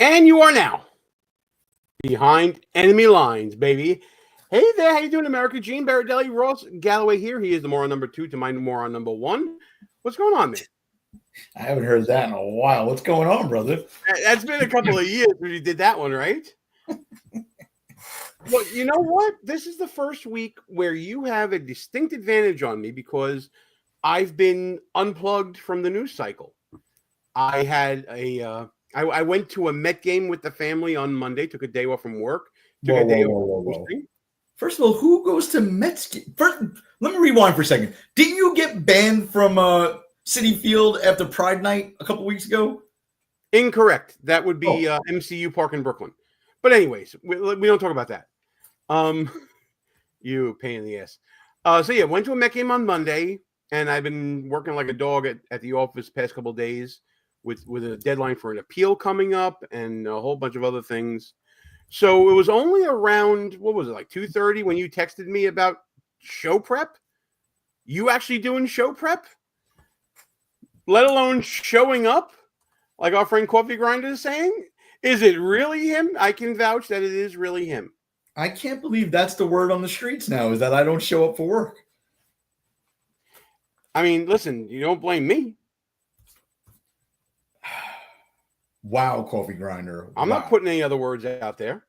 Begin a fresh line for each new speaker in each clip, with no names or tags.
And you are now behind enemy lines, baby. Hey there, how you doing, America? Gene Berardelli, Ross Galloway here. He is the moron number 2 to my moron number 1. What's going on, man?
I haven't heard that in a while. What's going on, brother?
That's been a couple of years when you did that one, right? Well, you know what? This is the first week where you have a distinct advantage on me because I've been unplugged from the news cycle. I had I went to a Met game with the family on Monday, took a day off from work.
Whoa. First of all, who goes to Mets game? First, let me rewind for a second. Didn't you get banned from Citi Field after Pride Night a couple weeks ago?
Incorrect. That would be MCU Park in Brooklyn. But anyways, we don't talk about that. You pain in the ass. Went to a Met game on Monday, and I've been working like a dog at the office past couple of days with a deadline for an appeal coming up and a whole bunch of other things. So it was only around, what was it, like 2:30 when you texted me about show prep? You actually doing show prep? Let alone showing up, like our friend Coffee Grinder is saying? Is it really him? I can vouch that it is really him.
I can't believe that's the word on the streets now, is that I don't show up for work.
I mean, listen, you don't blame me.
Wow, Coffee Grinder.
I'm not putting any other words out there.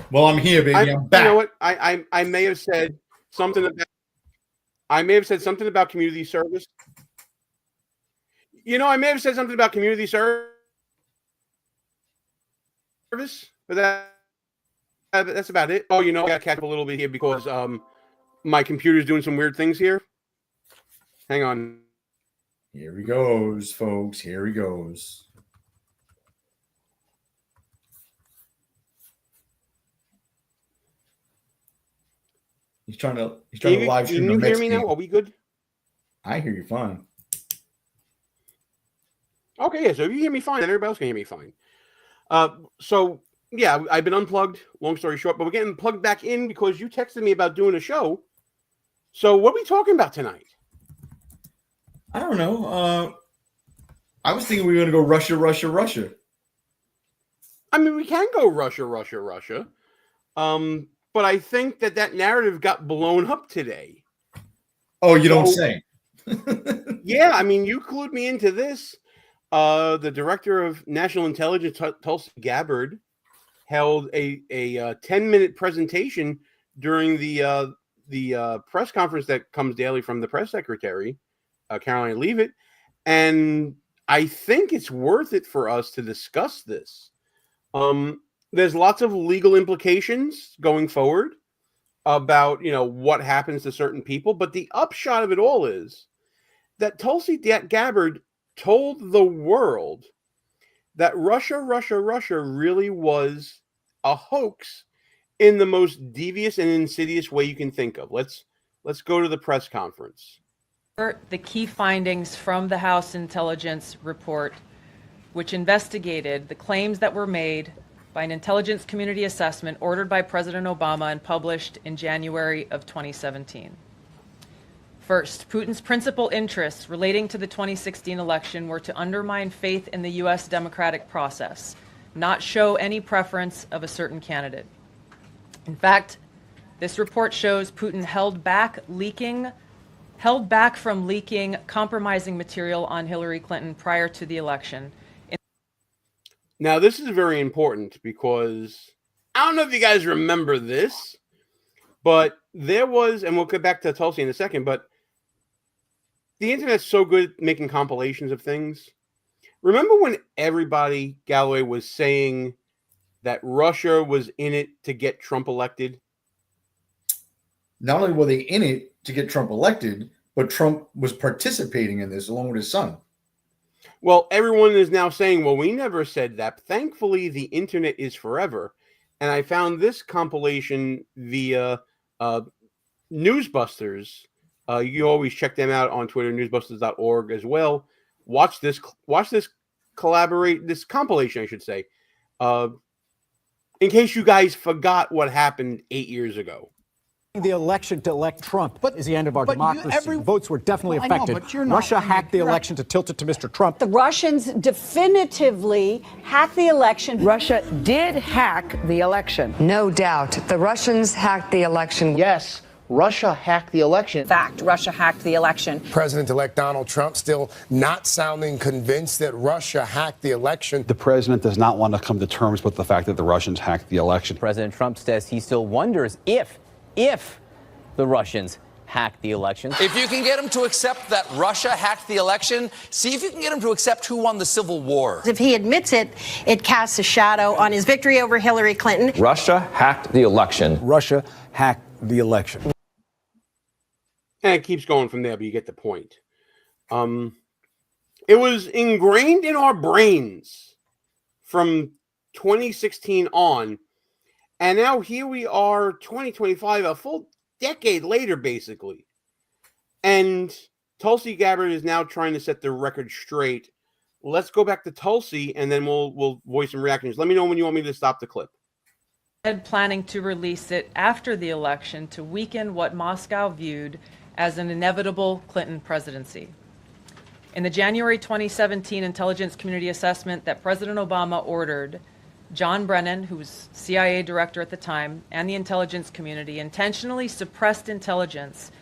Well, I'm here, baby. I'm back.
You know what? I may have said something about community service. You know, I may have said something about community service, but that's about it. Oh, you know, I got to catch up a little bit here because my computer's doing some weird things here. Hang on.
Here he goes, folks. Here he goes. He's trying to live stream.
Can you hear me now? Are we good?
I hear you fine.
Okay, yeah. So if you hear me fine, then everybody else can hear me fine. I've been unplugged. Long story short, but we're getting plugged back in because you texted me about doing a show. So what are we talking about tonight?
I don't know. I was thinking we were going to go Russia.
I mean, we can go Russia. But I think that narrative got blown up today.
Oh, you don't say.
Yeah, I mean, you clued me into this. The director of national intelligence, Tulsi Gabbard, held a 10-minute presentation during the press conference that comes daily from the press secretary, Caroline Leavitt, and I think it's worth it for us to discuss this. There's lots of legal implications going forward about, you know, what happens to certain people. But the upshot of it all is that Tulsi Gabbard told the world that Russia really was a hoax in the most devious and insidious way you can think of. Let's go to the press conference.
The key findings from the House Intelligence Report, which investigated the claims that were made by an intelligence community assessment ordered by President Obama and published in January of 2017. First, Putin's principal interests relating to the 2016 election were to undermine faith in the U.S. democratic process, not show any preference of a certain candidate. In fact, this report shows Putin held back from leaking compromising material on Hillary Clinton prior to the election.
Now, this is very important because I don't know if you guys remember this, but there was, and we'll get back to Tulsi in a second, but the internet's so good at making compilations of things. Remember when everybody, Galloway, was saying that Russia was in it to get Trump elected?
Not only were they in it to get Trump elected, but Trump was participating in this along with his son.
Well, everyone is now saying, well, we never said that. Thankfully, the internet is forever. And I found this compilation via Newsbusters. You always check them out on Twitter, newsbusters.org as well. Watch this compilation, I should say. In case you guys forgot what happened 8 years ago.
The election to elect Trump is the end of our democracy. Votes were definitely affected. Russia hacked the election to tilt it to Mr. Trump.
The Russians definitively hacked the election.
Russia did hack the election.
No doubt. The Russians hacked the election.
Yes, Russia hacked the election.
Fact, Russia hacked the election.
President-elect Donald Trump still not sounding convinced that Russia hacked the election.
The president does not want to come to terms with the fact that the Russians hacked the election.
President Trump says he still wonders if the Russians hacked the election.
If you can get him to accept that Russia hacked the election, see if you can get him to accept who won the Civil War.
If he admits it, it casts a shadow on his victory over Hillary Clinton.
Russia hacked the election.
Russia hacked the election.
And it keeps going from there, but you get the point. It was ingrained in our brains from 2016 on. And now here we are, 2025, a full decade later, basically. And Tulsi Gabbard is now trying to set the record straight. Let's go back to Tulsi, and then we'll voice some reactions. Let me know when you want me to stop the clip.
Planning to release it after the election to weaken what Moscow viewed as an inevitable Clinton presidency. In the January 2017 intelligence community assessment that President Obama ordered, John Brennan, who was CIA director at the time, and the intelligence community intentionally suppressed intelligence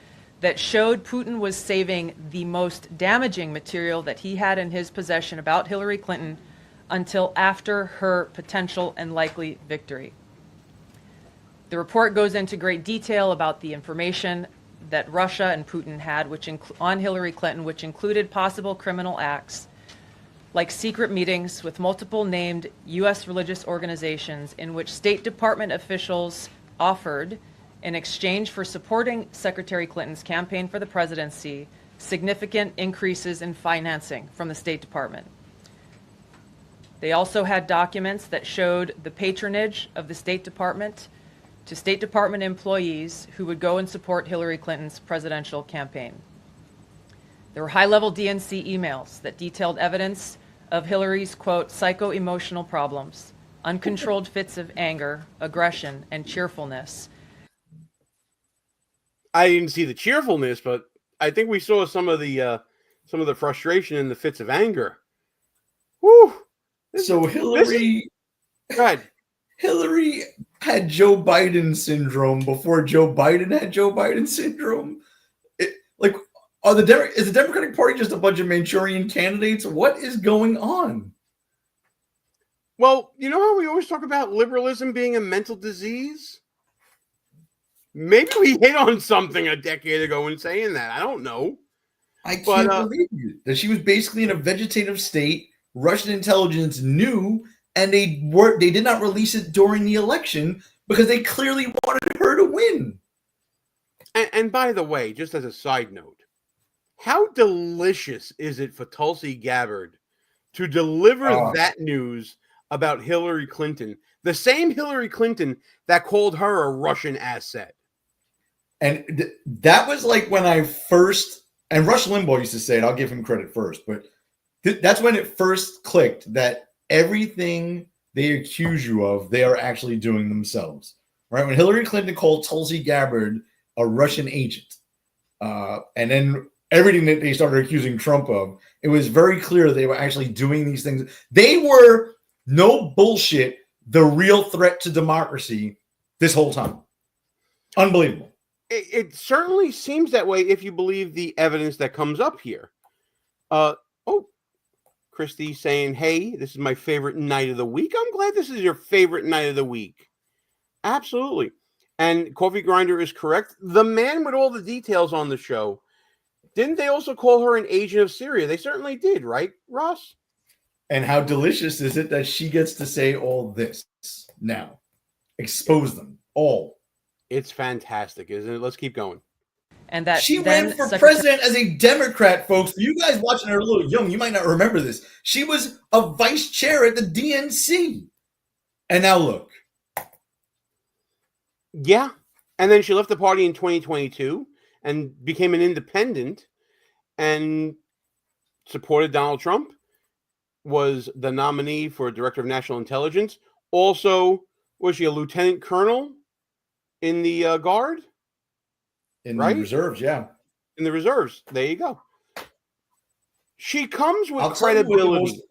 that showed Putin was saving the most damaging material that he had in his possession about Hillary Clinton until after her potential and likely victory. The report goes into great detail about the information that Russia and Putin had on Hillary Clinton, which included possible criminal acts, like secret meetings with multiple named U.S. religious organizations in which State Department officials offered, in exchange for supporting Secretary Clinton's campaign for the presidency, significant increases in financing from the State Department. They also had documents that showed the patronage of the State Department to State Department employees who would go and support Hillary Clinton's presidential campaign. There were high-level DNC emails that detailed evidence of Hillary's, quote, psycho-emotional problems, uncontrolled fits of anger, aggression, and cheerfulness.
I didn't see the cheerfulness, but I think we saw some of the frustration and the fits of anger. Whew.
So Hillary had Joe Biden syndrome before Joe Biden had Joe Biden syndrome. Is the Democratic Party just a bunch of Manchurian candidates? What is going on?
Well, you know how we always talk about liberalism being a mental disease? Maybe we hit on something a decade ago in saying that. I don't know.
I can't believe you. That she was basically in a vegetative state. Russian intelligence knew, and they did not release it during the election because they clearly wanted her to win.
And by the way, just as a side note, how delicious is it for Tulsi Gabbard to deliver that news about Hillary Clinton, the same Hillary Clinton that called her a Russian asset?
And that was like when I first, and Rush Limbaugh used to say it, I'll give him credit first, but that's when it first clicked that everything they accuse you of, they are actually doing themselves. Right? When Hillary Clinton called Tulsi Gabbard a Russian agent, and then everything that they started accusing Trump of, it was very clear they were actually doing these things. They were, no bullshit, the real threat to democracy this whole time. Unbelievable.
It certainly seems that way if you believe the evidence that comes up here. Christy saying, hey, this is my favorite night of the week. I'm glad this is your favorite night of the week. Absolutely. And Coffee Grinder is correct. The man with all the details on the show. Didn't they also call her an agent of Syria? They certainly did, right, Ross?
And how delicious is it that she gets to say all this now? Expose them all.
It's fantastic, isn't it? Let's keep going.
And that
she ran for president as a Democrat, folks. For you guys watching her a little young, you might not remember this. She was a vice chair at the DNC. And now look.
Yeah. And then she left the party in 2022 and became an independent and supported Donald Trump, was the nominee for Director of National Intelligence. Also, was she a lieutenant colonel in the Guard?
In
right?
the reserves, yeah.
In the reserves. There you go. She comes with
I'll tell you what
credibility.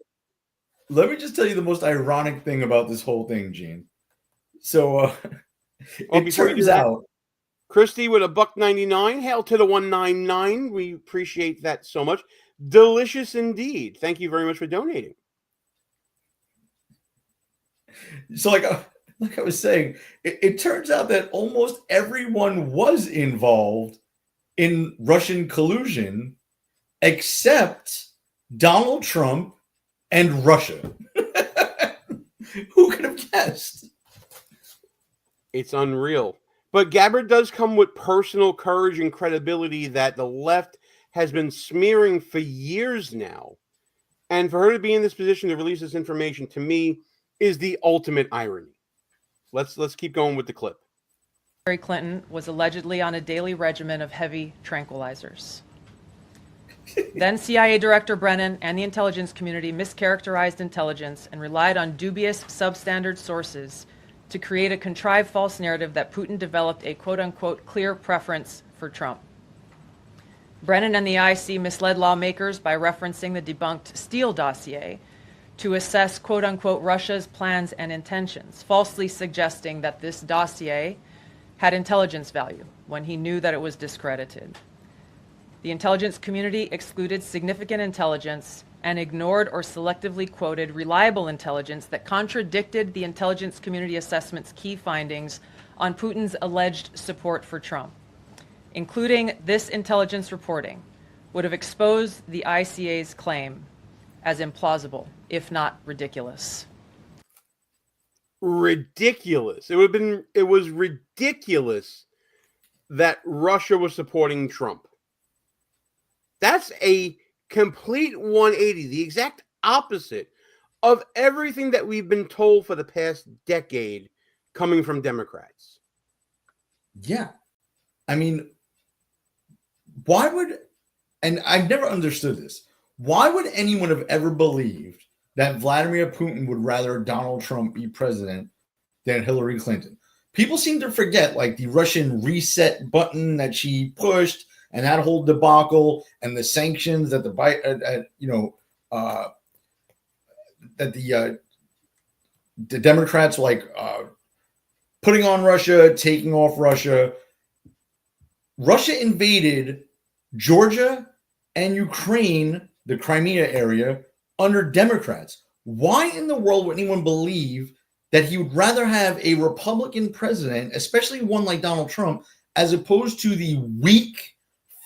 Let me just tell you the most ironic thing about this whole thing, Gene. So
Well,
it
before you do
turns
that,
out,
Christy with $1.99. Hail to the 199. We appreciate that so much. Delicious indeed. Thank you very much for donating.
so like I was saying, it turns out that almost everyone was involved in Russian collusion except Donald Trump and Russia. Who could have guessed?
It's unreal. But Gabbard does come with personal courage and credibility that the left has been smearing for years now. And for her to be in this position to release this information, to me, is the ultimate irony. Let's keep going with the clip.
Hillary Clinton was allegedly on a daily regimen of heavy tranquilizers. Then CIA Director Brennan and the intelligence community mischaracterized intelligence and relied on dubious substandard sources to create a contrived false narrative that Putin developed a quote-unquote clear preference for Trump. Brennan and the IC misled lawmakers by referencing the debunked Steele dossier to assess quote-unquote Russia's plans and intentions, falsely suggesting that this dossier had intelligence value when he knew that it was discredited. The intelligence community excluded significant intelligence and ignored or selectively quoted reliable intelligence that contradicted the intelligence community assessment's key findings on Putin's alleged support for Trump. Including this intelligence reporting would have exposed the ICA's claim as implausible, if not ridiculous.
Ridiculous. It was ridiculous that Russia was supporting Trump. That's a complete 180, the exact opposite of everything that we've been told for the past decade coming from Democrats.
Yeah. I mean, why would, and I've never understood this, why would anyone have ever believed that Vladimir Putin would rather Donald Trump be president than Hillary Clinton? People seem to forget, like, the Russian reset button that she pushed and that whole debacle and the sanctions that the Democrats putting on Russia, taking off Russia. Russia invaded Georgia and Ukraine, the Crimea area, under Democrats. Why in the world would anyone believe that he would rather have a Republican president, especially one like Donald Trump, as opposed to the weak,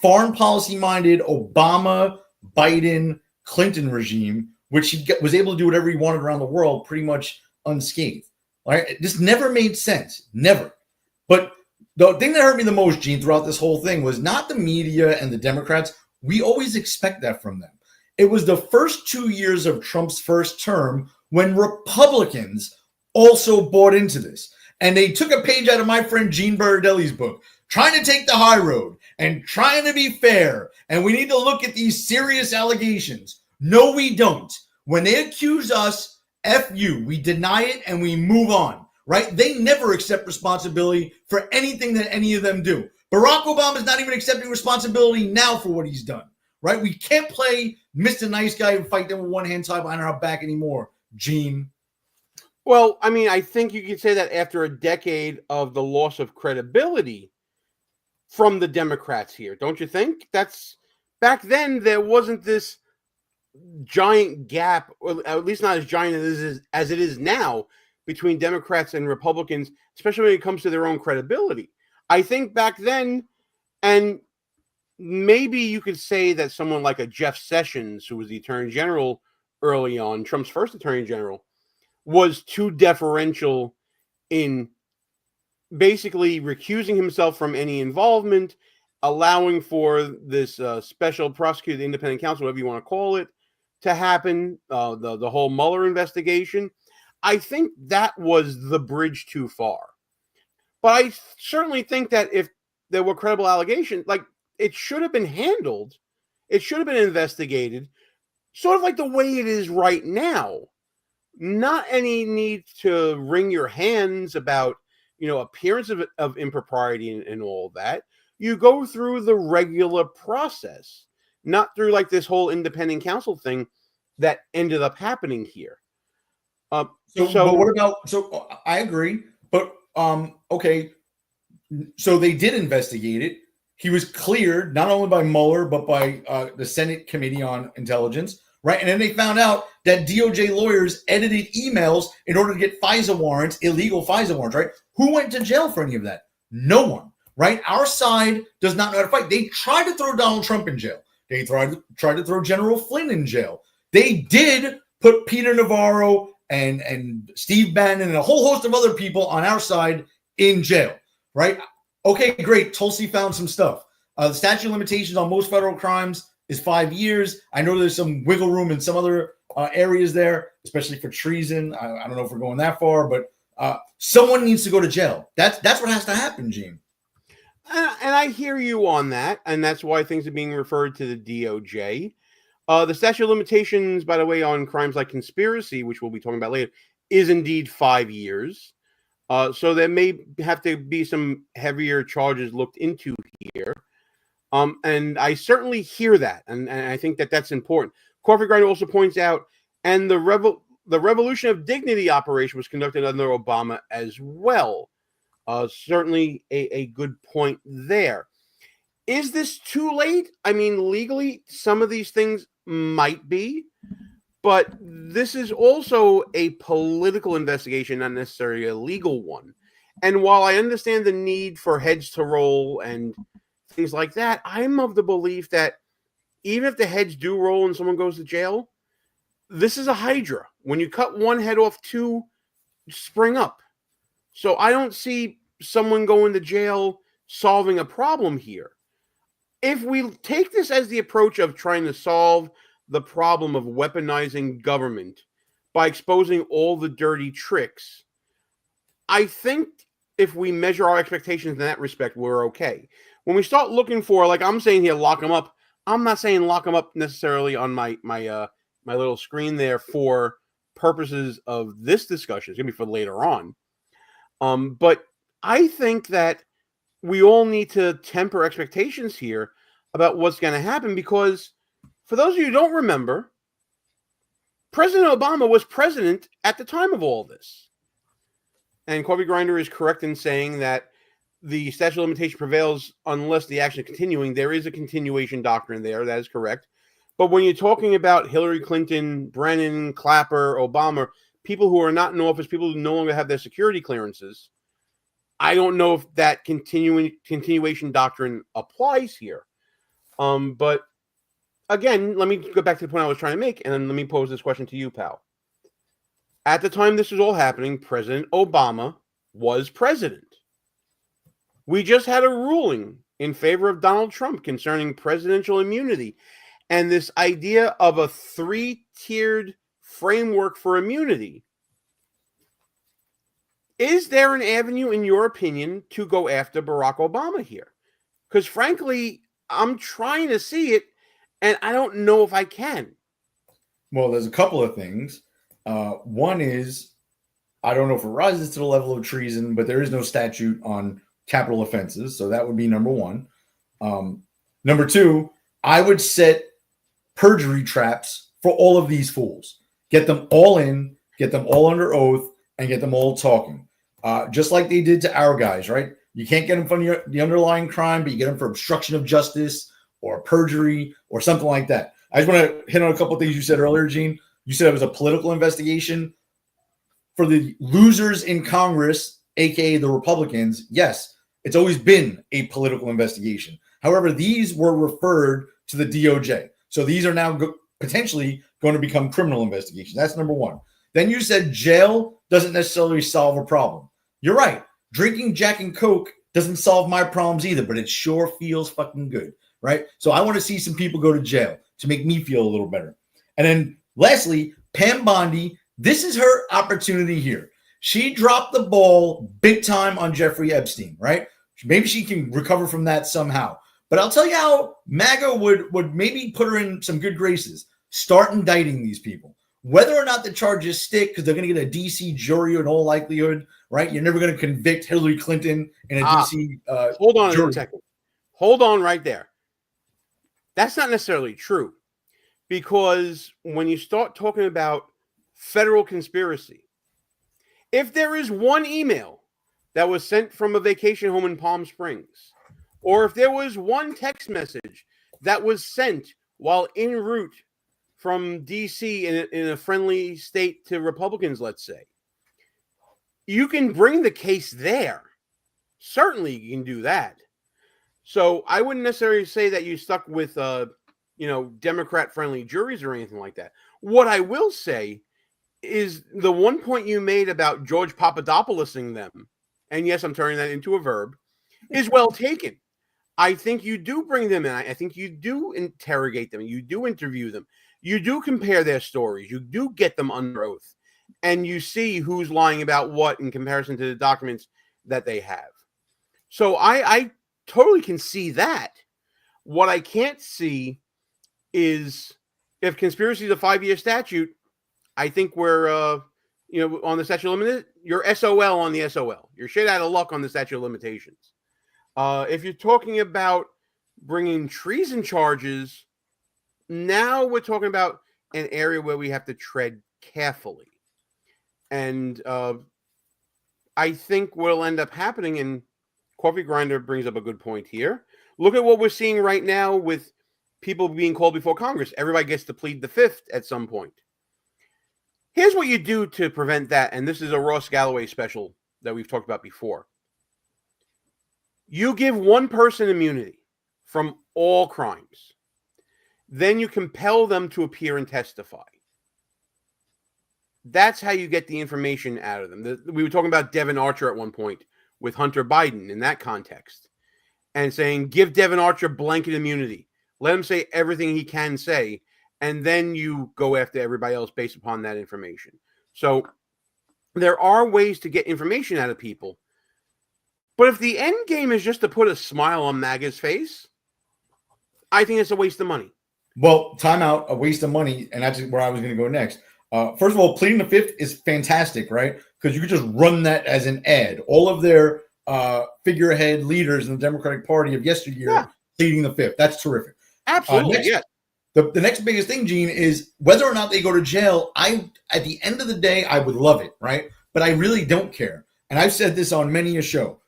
foreign policy-minded Obama, Biden, Clinton regime, which he was able to do whatever he wanted around the world pretty much unscathed? All right? This never made sense. Never. But the thing that hurt me the most, Gene, throughout this whole thing was not the media and the Democrats. We always expect that from them. It was the first 2 years of Trump's first term when Republicans also bought into this. And they took a page out of my friend Gene Berardelli's book, trying to take the high road and trying to be fair. And we need to look at these serious allegations. No, we don't. When they accuse us, F you, we deny it and we move on, right? They never accept responsibility for anything that any of them do. Barack Obama is not even accepting responsibility now for what he's done, right? We can't play Mr. Nice Guy and fight them with one hand tied behind our back anymore, Gene.
Well, I mean, I think you could say that after a decade of the loss of credibility from the Democrats here, don't you think? That's back then there wasn't this giant gap, or at least not as giant as it is now, between Democrats and Republicans, especially when it comes to their own credibility. I think back then, and maybe you could say that someone like a Jeff Sessions, who was the Attorney General early on, Trump's first Attorney General, was too deferential in basically recusing himself from any involvement, allowing for this special prosecutor, the independent counsel, whatever you want to call it, to happen, the whole Mueller investigation. I think that was the bridge too far. But I certainly think that if there were credible allegations, like, it should have been handled, it should have been investigated, sort of like the way it is right now. Not any need to wring your hands about, appearance of impropriety and all that. You go through the regular process, not through like this whole independent counsel thing that ended up happening here.
But what about? So I agree, but okay. So they did investigate it. He was cleared not only by Mueller but by the Senate Committee on Intelligence, right? And then they found out that DOJ lawyers edited emails in order to get FISA warrants, illegal FISA warrants, right? Who went to jail for any of that? No one, right? Our side does not know how to fight. They tried to throw Donald Trump in jail. They tried to throw General Flynn in jail. They did put Peter Navarro and Steve Bannon and a whole host of other people on our side in jail, right? Okay, great. Tulsi found some stuff. The statute of limitations on most federal crimes is 5 years. I know there's some wiggle room in some other areas there, especially for treason. I don't know if we're going that far, but someone needs to go to jail. That's what has to happen, Gene.
And I hear you on that, and that's why things are being referred to the DOJ. The statute of limitations, by the way, on crimes like conspiracy, which we'll be talking about later, is indeed 5 years. So there may have to be some heavier charges looked into here. And I certainly hear that, and I think that that's important. Coffee Grinder also points out, and the Revolution of Dignity operation was conducted under Obama as well. Certainly a good point there. Is this too late? I mean, legally, some of these things might be, but this is also a political investigation, not necessarily a legal one. And while I understand the need for heads to roll and things like that, I'm of the belief that even if the heads do roll and someone goes to jail, this is a hydra. When you cut one head off, two spring up. So I don't see someone going to jail solving a problem here. If we take this as the approach of trying to solve the problem of weaponizing government by exposing all the dirty tricks, I think if we measure our expectations in that respect, we're okay. When we start looking for, like I'm saying here, lock them up, I'm not saying lock them up necessarily on my little screen there for purposes of this discussion. It's going to be for later on. But I think that we all need to temper expectations here about what's going to happen, because for those of you who don't remember, President Obama was president at the time of all this. And Coffee Grinder is correct in saying that the statute of limitation prevails unless the action is continuing. There is a continuation doctrine there. That is correct. But when you're talking about Hillary Clinton, Brennan, Clapper, Obama, people who are not in office, people who no longer have their security clearances, I don't know if that continuation doctrine applies here. But again, let me go back to the point I was trying to make, and then let me pose this question to you, pal. At the time this was all happening, President Obama was president. We just had a ruling in favor of Donald Trump concerning presidential immunity, and this idea of a three-tiered framework for immunity. Is there an avenue, in your opinion, to go after Barack Obama here? Because frankly, I'm trying to see it, and I don't know if I can.
Well, there's a couple of things. One is, I don't know if it rises to the level of treason, but there is no statute on capital offenses, so that would be number one. Number two, I would set perjury traps for all of these fools. Get them all in, get them all under oath, and get them all talking. Just like they did to our guys, right? You can't get them from the underlying crime, but you get them for obstruction of justice or perjury or something like that. I just want to hit on a couple of things you said earlier, Gene. You said it was a political investigation. For the losers in Congress, aka the Republicans, yes, it's always been a political investigation. However, these were referred to the DOJ. So these are now potentially going to become criminal investigations. That's number one. Then you said jail doesn't necessarily solve a problem. You're right. Drinking Jack and Coke doesn't solve my problems either, but it sure feels fucking good, right? So I want to see some people go to jail to make me feel a little better. And then lastly, Pam Bondi, this is her opportunity here. She dropped the ball big time on Jeffrey Epstein, right? Maybe she can recover from that somehow. But I'll tell you how MAGA would maybe put her in some good graces. Start indicting these people. Whether or not the charges stick, because they're going to get a D.C. jury in all likelihood, right? You're never going to convict Hillary Clinton in a D.C.
Hold on
jury.
a second. Hold on right there. That's not necessarily true, because when you start talking about federal conspiracy, if there is one email that was sent from a vacation home in Palm Springs, or if there was one text message that was sent while en route from D.C. in a friendly state to Republicans, let's say, you can bring the case there. Certainly you can do that. So I wouldn't necessarily say that you stuck with, Democrat-friendly juries or anything like that. What I will say is the one point you made about George Papadopoulosing them, and yes, I'm turning that into a verb, is well taken. I think you do bring them in. I think you do interrogate them. You do interview them. You do compare their stories. You do get them under oath. And you see who's lying about what in comparison to the documents that they have. So I totally can see that. What I can't see is if conspiracy is a 5-year statute, I think we're, on the statute of limitations, you're SOL on the SOL. You're shit out of luck on the statute of limitations. If you're talking about bringing treason charges, now we're talking about an area where we have to tread carefully. And I think what'll end up happening, and Coffee Grinder brings up a good point here. Look at what we're seeing right now with people being called before Congress. Everybody gets to plead the fifth at some point. Here's what you do to prevent that, and this is a Ross Galloway special that we've talked about before. You give one person immunity from all crimes. Then you compel them to appear and testify. That's how you get the information out of them. We were talking about Devin Archer at one point with Hunter Biden in that context, and saying, give Devin Archer blanket immunity. Let him say everything he can say, and then you go after everybody else based upon that information. So there are ways to get information out of people. But if the end game is just to put a smile on MAGA's face, I think it's a waste of money.
Well, time out, a waste of money, and that's where I was going to go next. First of all, pleading the fifth is fantastic, right? Because you could just run that as an ad. All of their figurehead leaders in the Democratic Party of yesteryear pleading the fifth. That's terrific.
Absolutely, yes.
The next biggest thing, Gene, is whether or not they go to jail. At the end of the day, I would love it, right? But I really don't care. And I've said this on many a show.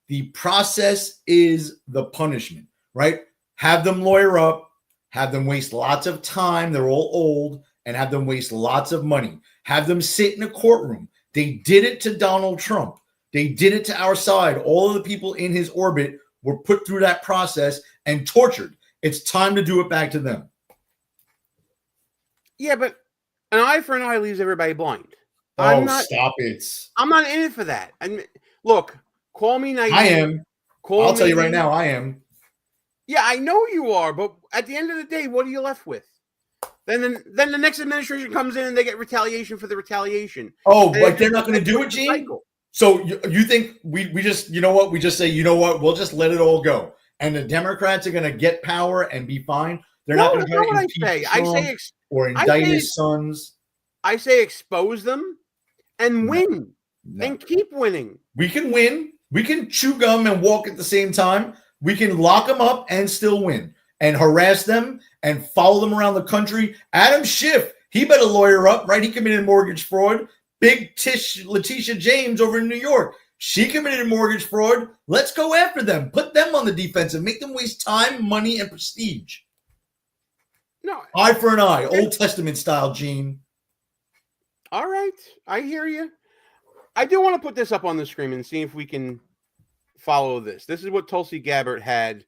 The process is the punishment, right? Have them lawyer up, have them waste lots of time. They're all old, and have them waste lots of money. Have them sit in a courtroom. They did it to Donald Trump. They did it to our side. All of the people in his orbit were put through that process and tortured. It's time to do it back to them.
Yeah, but an eye for an eye leaves everybody blind.
Stop it.
I'm not in it for that. And look, call me naive.
I am. I'll tell you right now, I am.
Yeah, I know you are, but at the end of the day, what are you left with? Then the next administration comes in and they get retaliation for the retaliation.
Oh, like they're not going to do it, Gene? So you think we just, you know what? We just say, you know what? We'll just let it all go. And the Democrats are going to get power and be fine. They're not going to try to impeach Trump or indict his sons.
I say expose them and win and keep winning.
We can win. We can chew gum and walk at the same time. We can lock them up and still win and harass them and follow them around the country. Adam Schiff, he better lawyer up, right? He committed mortgage fraud. Big Tish Letitia James over in New York, she committed mortgage fraud. Let's go after them. Put them on the defensive. Make them waste time, money, and prestige.
No,
eye for an eye, Old Testament style, Gene.
All right, I hear you. I do want to put this up on the screen and see if we can follow this. This is what Tulsi Gabbard had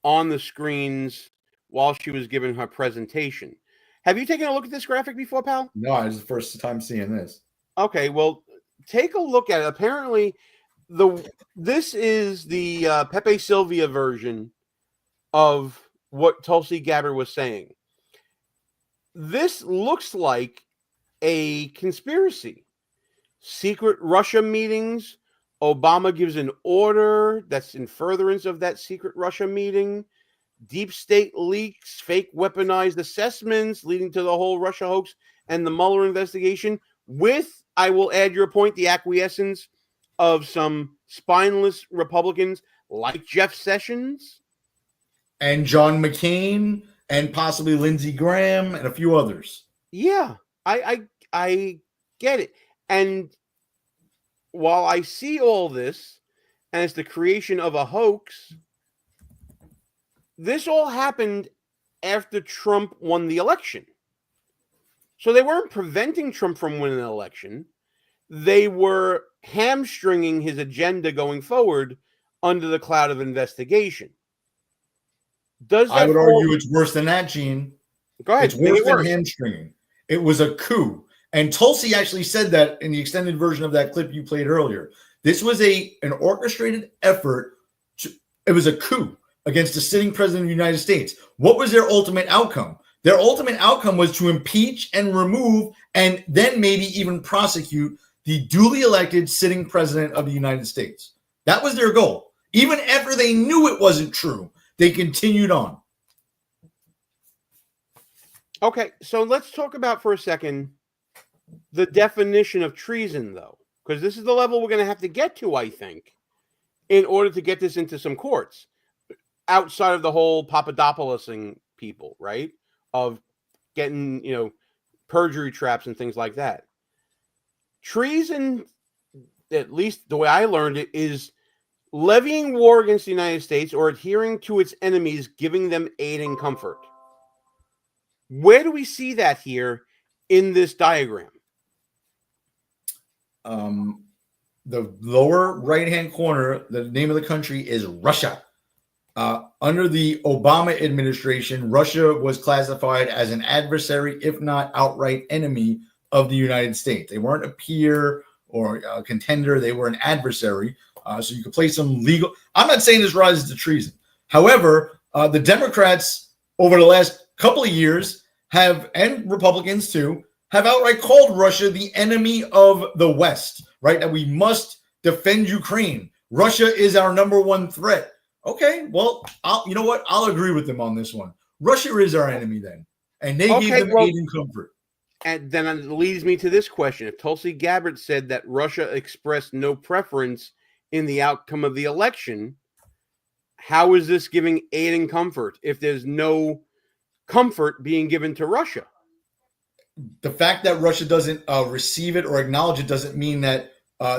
on the screens while she was giving her presentation. Have you taken a look at this graphic before, pal?
No, it's the first time seeing this.
Okay, well, take a look at it. Apparently, this is the Pepe Sylvia version of what Tulsi Gabbard was saying. This looks like a conspiracy. Secret Russia meetings. Obama gives an order that's in furtherance of that secret Russia meeting. Deep state leaks, fake weaponized assessments leading to the whole Russia hoax and the Mueller investigation with, I will add your point, the acquiescence of some spineless Republicans like Jeff Sessions.
and John McCain and possibly Lindsey Graham and a few others.
Yeah, I get it. And while I see all this as the creation of a hoax, this all happened after Trump won the election. So they weren't preventing Trump from winning an election. They were hamstringing his agenda going forward under the cloud of investigation.
I would argue it's worse than that, Gene.
Go ahead.
It's worse than hamstringing. It was a coup. And Tulsi actually said that in the extended version of that clip you played earlier. This was an orchestrated effort. It was a coup against the sitting president of the United States. What was their ultimate outcome? Their ultimate outcome was to impeach and remove and then maybe even prosecute the duly elected sitting president of the United States. That was their goal. Even after they knew it wasn't true, they continued on.
Okay, so let's talk about for a second the definition of treason, though, because this is the level we're going to have to get to, I think, in order to get this into some courts outside of the whole Papadopoulosing people, right? Of getting, perjury traps and things like that. Treason, at least the way I learned it, is levying war against the United States or adhering to its enemies, giving them aid and comfort. Where do we see that here in this diagram?
The lower right-hand corner, the name of the country is Russia. Under the Obama administration, Russia was classified as an adversary, if not outright enemy of the United States. They weren't a peer or a contender. They were an adversary. So you could play some legal. I'm not saying this rises to treason. However, the Democrats over the last couple of years have, and Republicans too, have outright called Russia the enemy of the West, right? That we must defend Ukraine. Russia is our number one threat. Okay, well, you know what? I'll agree with them on this one. Russia is our enemy then. And they gave them aid and comfort.
And then it leads me to this question. If Tulsi Gabbard said that Russia expressed no preference in the outcome of the election, how is this giving aid and comfort if there's no comfort being given to Russia?
The fact that Russia doesn't receive it or acknowledge it doesn't mean that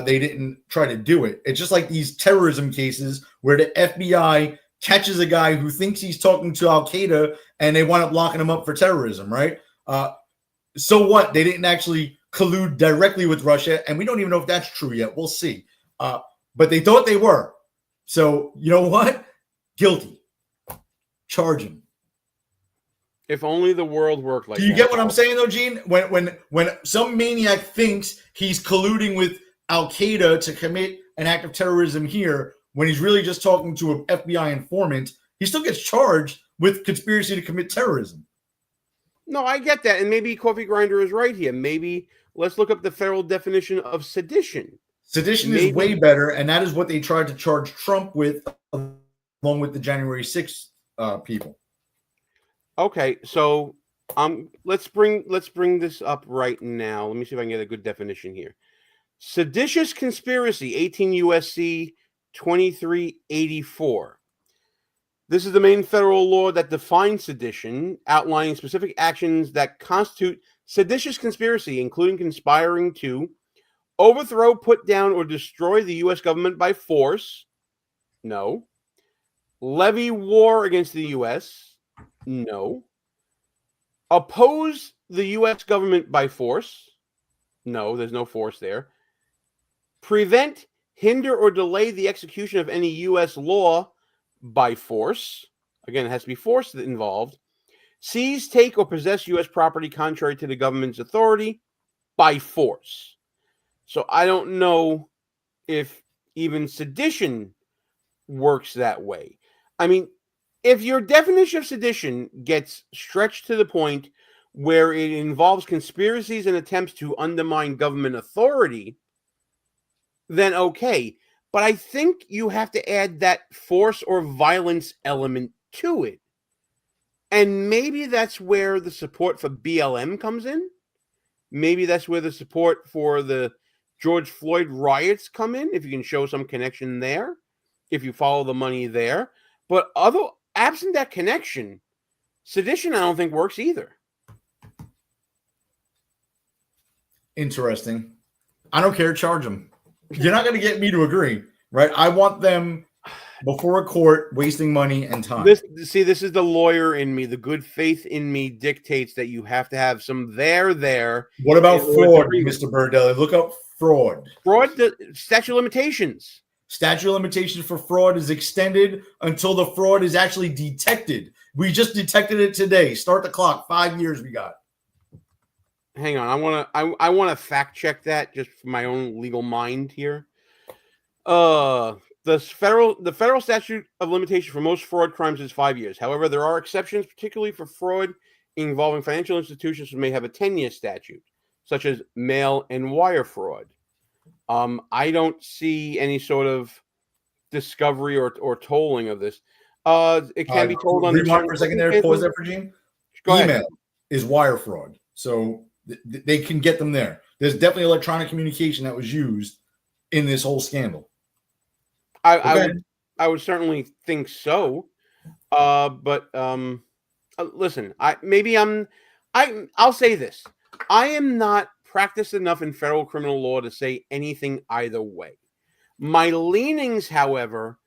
they didn't try to do it. It's just like these terrorism cases where the FBI catches a guy who thinks he's talking to Al-Qaeda and they wind up locking him up for terrorism, right? So what? They didn't actually collude directly with Russia, and we don't even know if that's true yet. We'll see. But they thought they were. So you know what? Guilty. Charge him.
If only the world worked like that.
Do you get what I'm saying, though, Gene? When some maniac thinks he's colluding with Al-Qaeda to commit an act of terrorism here, when he's really just talking to an FBI informant, he still gets charged with conspiracy to commit terrorism.
No, I get that. And maybe Coffee Grinder is right here. Maybe let's look up the federal definition of sedition.
Sedition is way better, and that is what they tried to charge Trump with, along with the January 6th people.
Okay, so let's bring this up right now. Let me see if I can get a good definition here. Seditious conspiracy, 18 U.S.C. 2384. This is the main federal law that defines sedition, outlining specific actions that constitute seditious conspiracy, including conspiring to overthrow, put down, or destroy the U.S. government by force. No. Levy war against the U.S. No. Oppose the U.S. government by force. No, there's no force there. Prevent, hinder, or delay the execution of any U.S. law by force. Again, it has to be force involved. Seize, take, or possess U.S. property contrary to the government's authority by force. So I don't know if even sedition works that way. I mean, if your definition of sedition gets stretched to the point where it involves conspiracies and attempts to undermine government authority, then okay. But I think you have to add that force or violence element to it. And maybe that's where the support for BLM comes in. Maybe that's where the support for the George Floyd riots come in, if you can show some connection there, if you follow the money there. But absent that connection, sedition I don't think works either.
Interesting. I don't care. Charge them. You're not going to get me to agree, right? I want them before a court wasting money and time.
This is the lawyer in me. The good faith in me dictates that you have to have some there.
What about fraud, Mr. Berardelli? Look up fraud.
Fraud, the statute of limitations.
Statute of limitations for fraud is extended until the fraud is actually detected. We just detected it today. Start the clock. 5 years we got.
Hang on. I want to fact check that just for my own legal mind here. The federal statute of limitation for most fraud crimes is 5 years. However, there are exceptions, particularly for fraud involving financial institutions who may have a 10-year statute, such as mail and wire fraud. I don't see any sort of discovery or tolling of this. It can be told on.
Rewind for a second there. Pause there for Gene. Email is wire fraud, so they can get them there. There's definitely electronic communication that was used in this whole scandal.
I would certainly think so. But listen, I'll say this. I am not practiced enough in federal criminal law to say anything either way. My leanings, however,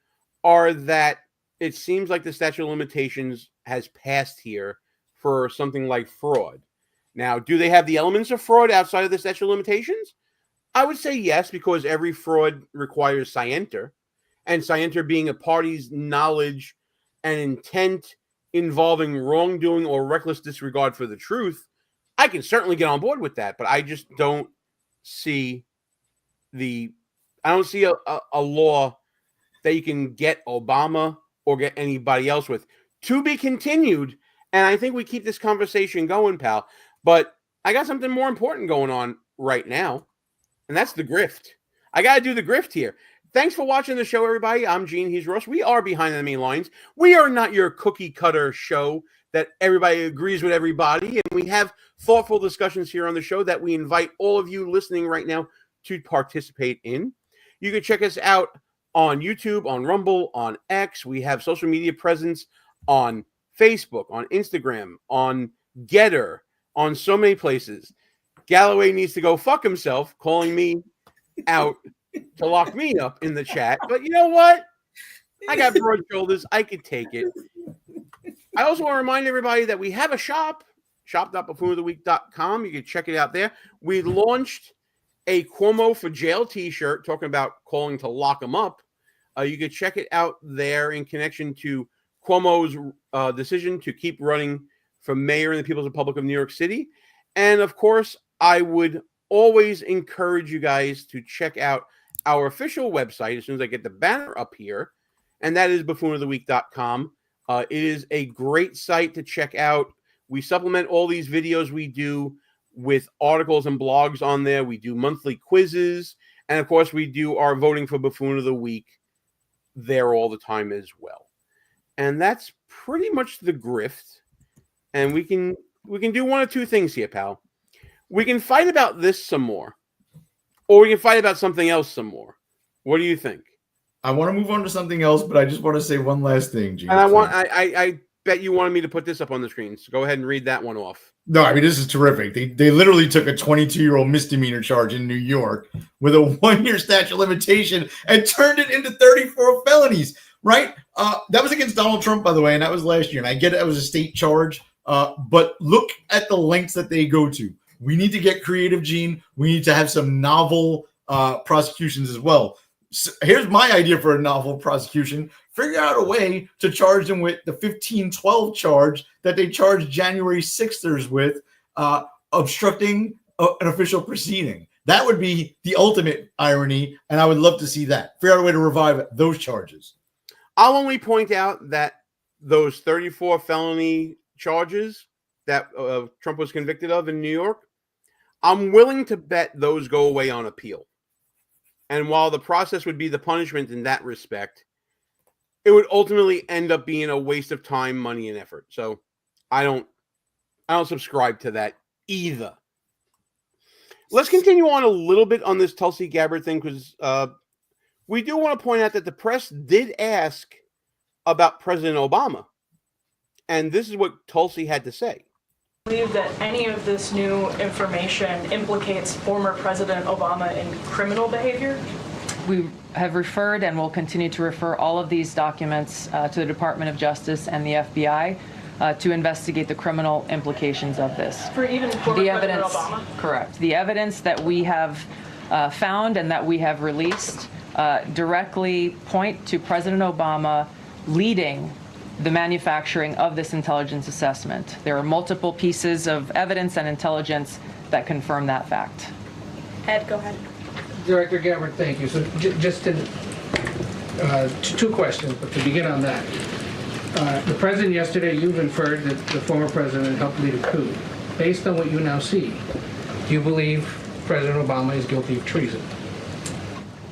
are that it seems like the statute of limitations has passed here for something like fraud. Now, do they have the elements of fraud outside of the statute of limitations? I would say yes, because every fraud requires scienter. And scienter being a party's knowledge and intent involving wrongdoing or reckless disregard for the truth, I can certainly get on board with that. But I just don't see a law that you can get Obama or get anybody else with. To be continued, and I think we keep this conversation going, pal. But I got something more important going on right now, and that's the grift. I got to do the grift here. Thanks for watching the show, everybody. I'm Gene. He's Ross. We are Behind the Main Lines. We are not your cookie cutter show that everybody agrees with everybody. And we have thoughtful discussions here on the show that we invite all of you listening right now to participate in. You can check us out on YouTube, on Rumble, on X. We have social media presence on Facebook, on Instagram, on Getter, on so many places. Galloway needs to go fuck himself, calling me out to lock me up in the chat. But you know what? I got broad shoulders. I could take it. I also want to remind everybody that we have a shop, shop.buffoonoftheweek.com. You can check it out there. We launched a Cuomo for Jail t-shirt talking about calling to lock him up. You can check it out there in connection to Cuomo's decision to keep running for mayor in the People's Republic of New York City. And of course, I would always encourage you guys to check out our official website as soon as I get the banner up here, and that is buffoonoftheweek.com. It is a great site to check out. We supplement all these videos we do with articles and blogs on there. We do monthly quizzes, and of course, we do our voting for Buffoon of the Week there all the time as well. And that's pretty much the grift. And we can do one of two things here, pal. We can fight about this some more, or we can fight about something else some more. What do you think?
I want to move on to something else, but I just want to say one last thing, Gene.
And I bet you wanted me to put this up on the screen, so go ahead and read that one off.
No, I mean, this is terrific. They literally took a 22-year-old misdemeanor charge in New York with a 1-year statute of limitation and turned it into 34 felonies, right? That was against Donald Trump, by the way, and that was last year. And I get it was a state charge, but look at the lengths that they go to. We need to get creative, Gene. We need to have some novel prosecutions as well. So here's my idea for a novel prosecution. Figure out a way to charge them with the 1512 charge that they charged January 6thers with, obstructing an official proceeding. That would be the ultimate irony, and I would love to see that. Figure out a way to revive those charges.
I'll only point out that those 34 felony charges that Trump was convicted of in New York, I'm willing to bet those go away on appeal. And while the process would be the punishment in that respect, it would ultimately end up being a waste of time, money, and effort. So I don't subscribe to that either. Let's continue on a little bit on this Tulsi Gabbard thing, because we do want to point out that the press did ask about President Obama And this is what Tulsi had to say.
Believe that any of this new information implicates former President Obama in criminal behavior?
We have referred and will continue to refer all of these documents to the Department of Justice and the FBI to investigate the criminal implications of this.
For even former President Obama?
Correct. The evidence that we have found and that we have released directly point to President Obama leading the manufacturing of this intelligence assessment. There are multiple pieces of evidence and intelligence that confirm that fact.
Ed, go ahead.
Director Gabbard, thank you. So just to, two questions, but to begin on that. The president yesterday, you've inferred that the former president helped lead a coup. Based on what you now see, do you believe President Obama is guilty of treason?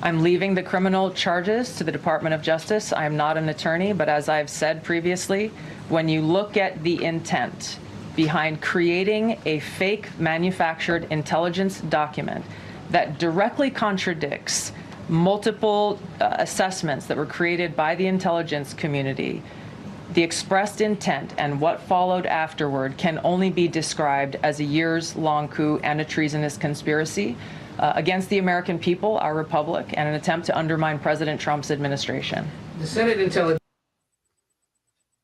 I'm leaving the criminal charges to the Department of Justice. I'm not an attorney, but as I've said previously, when you look at the intent behind creating a fake manufactured intelligence document that directly contradicts multiple assessments that were created by the intelligence community, the expressed intent and what followed afterward can only be described as a years-long coup and a treasonous conspiracy against the American people, our republic, and an attempt to undermine President Trump's administration.
The Senate Intelligence...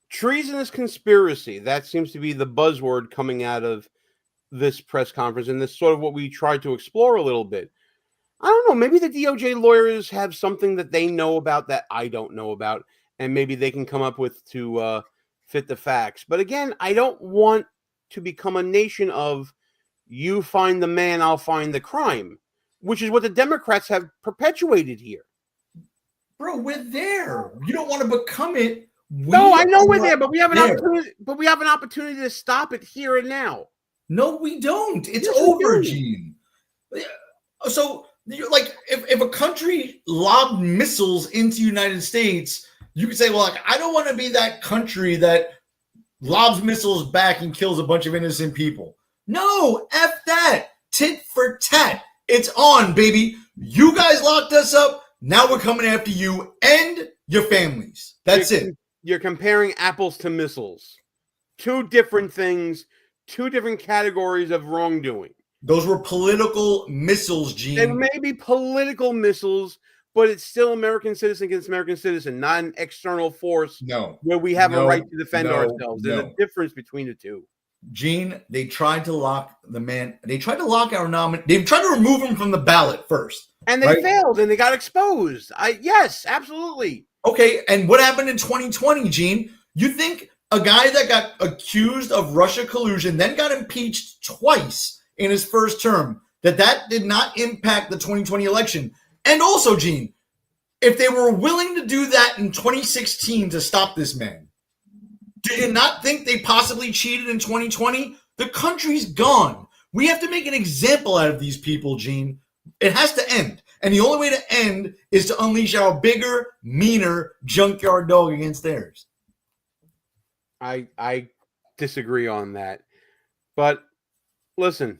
Treasonous conspiracy. That seems to be the buzzword coming out of this press conference, and this is sort of what we tried to explore a little bit. I don't know, maybe the DOJ lawyers have something that they know about that I don't know about, and maybe they can come up with to fit the facts. But again, I don't want to become a nation of you find the man, I'll find the crime, which is what the Democrats have perpetuated here.
Bro, we're there. You don't want to become it.
No, I know we're there, but we have an opportunity. But we have an opportunity to stop it here and now.
No, we don't. It's over, Gene. So, like, if a country lobbed missiles into the United States, you could say, well, like, I don't want to be that country that lobs missiles back and kills a bunch of innocent people. No, F that. Tit for tat. It's on, baby. You guys locked us up. Now we're coming after you and your families. That's it.
You're comparing apples to missiles. Two different things, two different categories of wrongdoing.
Those were political missiles, Gene.
They may be political missiles, but it's still American citizen against American citizen, not an external force where we have a right to defend ourselves. There's a difference between the two.
Gene, they tried to lock the man. They tried to lock our nominee. They tried to remove him from the ballot first.
And they failed, and they got exposed. Yes, absolutely.
Okay, and what happened in 2020, Gene? You think a guy that got accused of Russia collusion, then got impeached twice in his first term, that did not impact the 2020 election? And also, Gene, if they were willing to do that in 2016 to stop this man, do you not think they possibly cheated in 2020? The country's gone. We have to make an example out of these people, Gene. It has to end. And the only way to end is to unleash our bigger, meaner junkyard dog against theirs.
I disagree on that. But listen,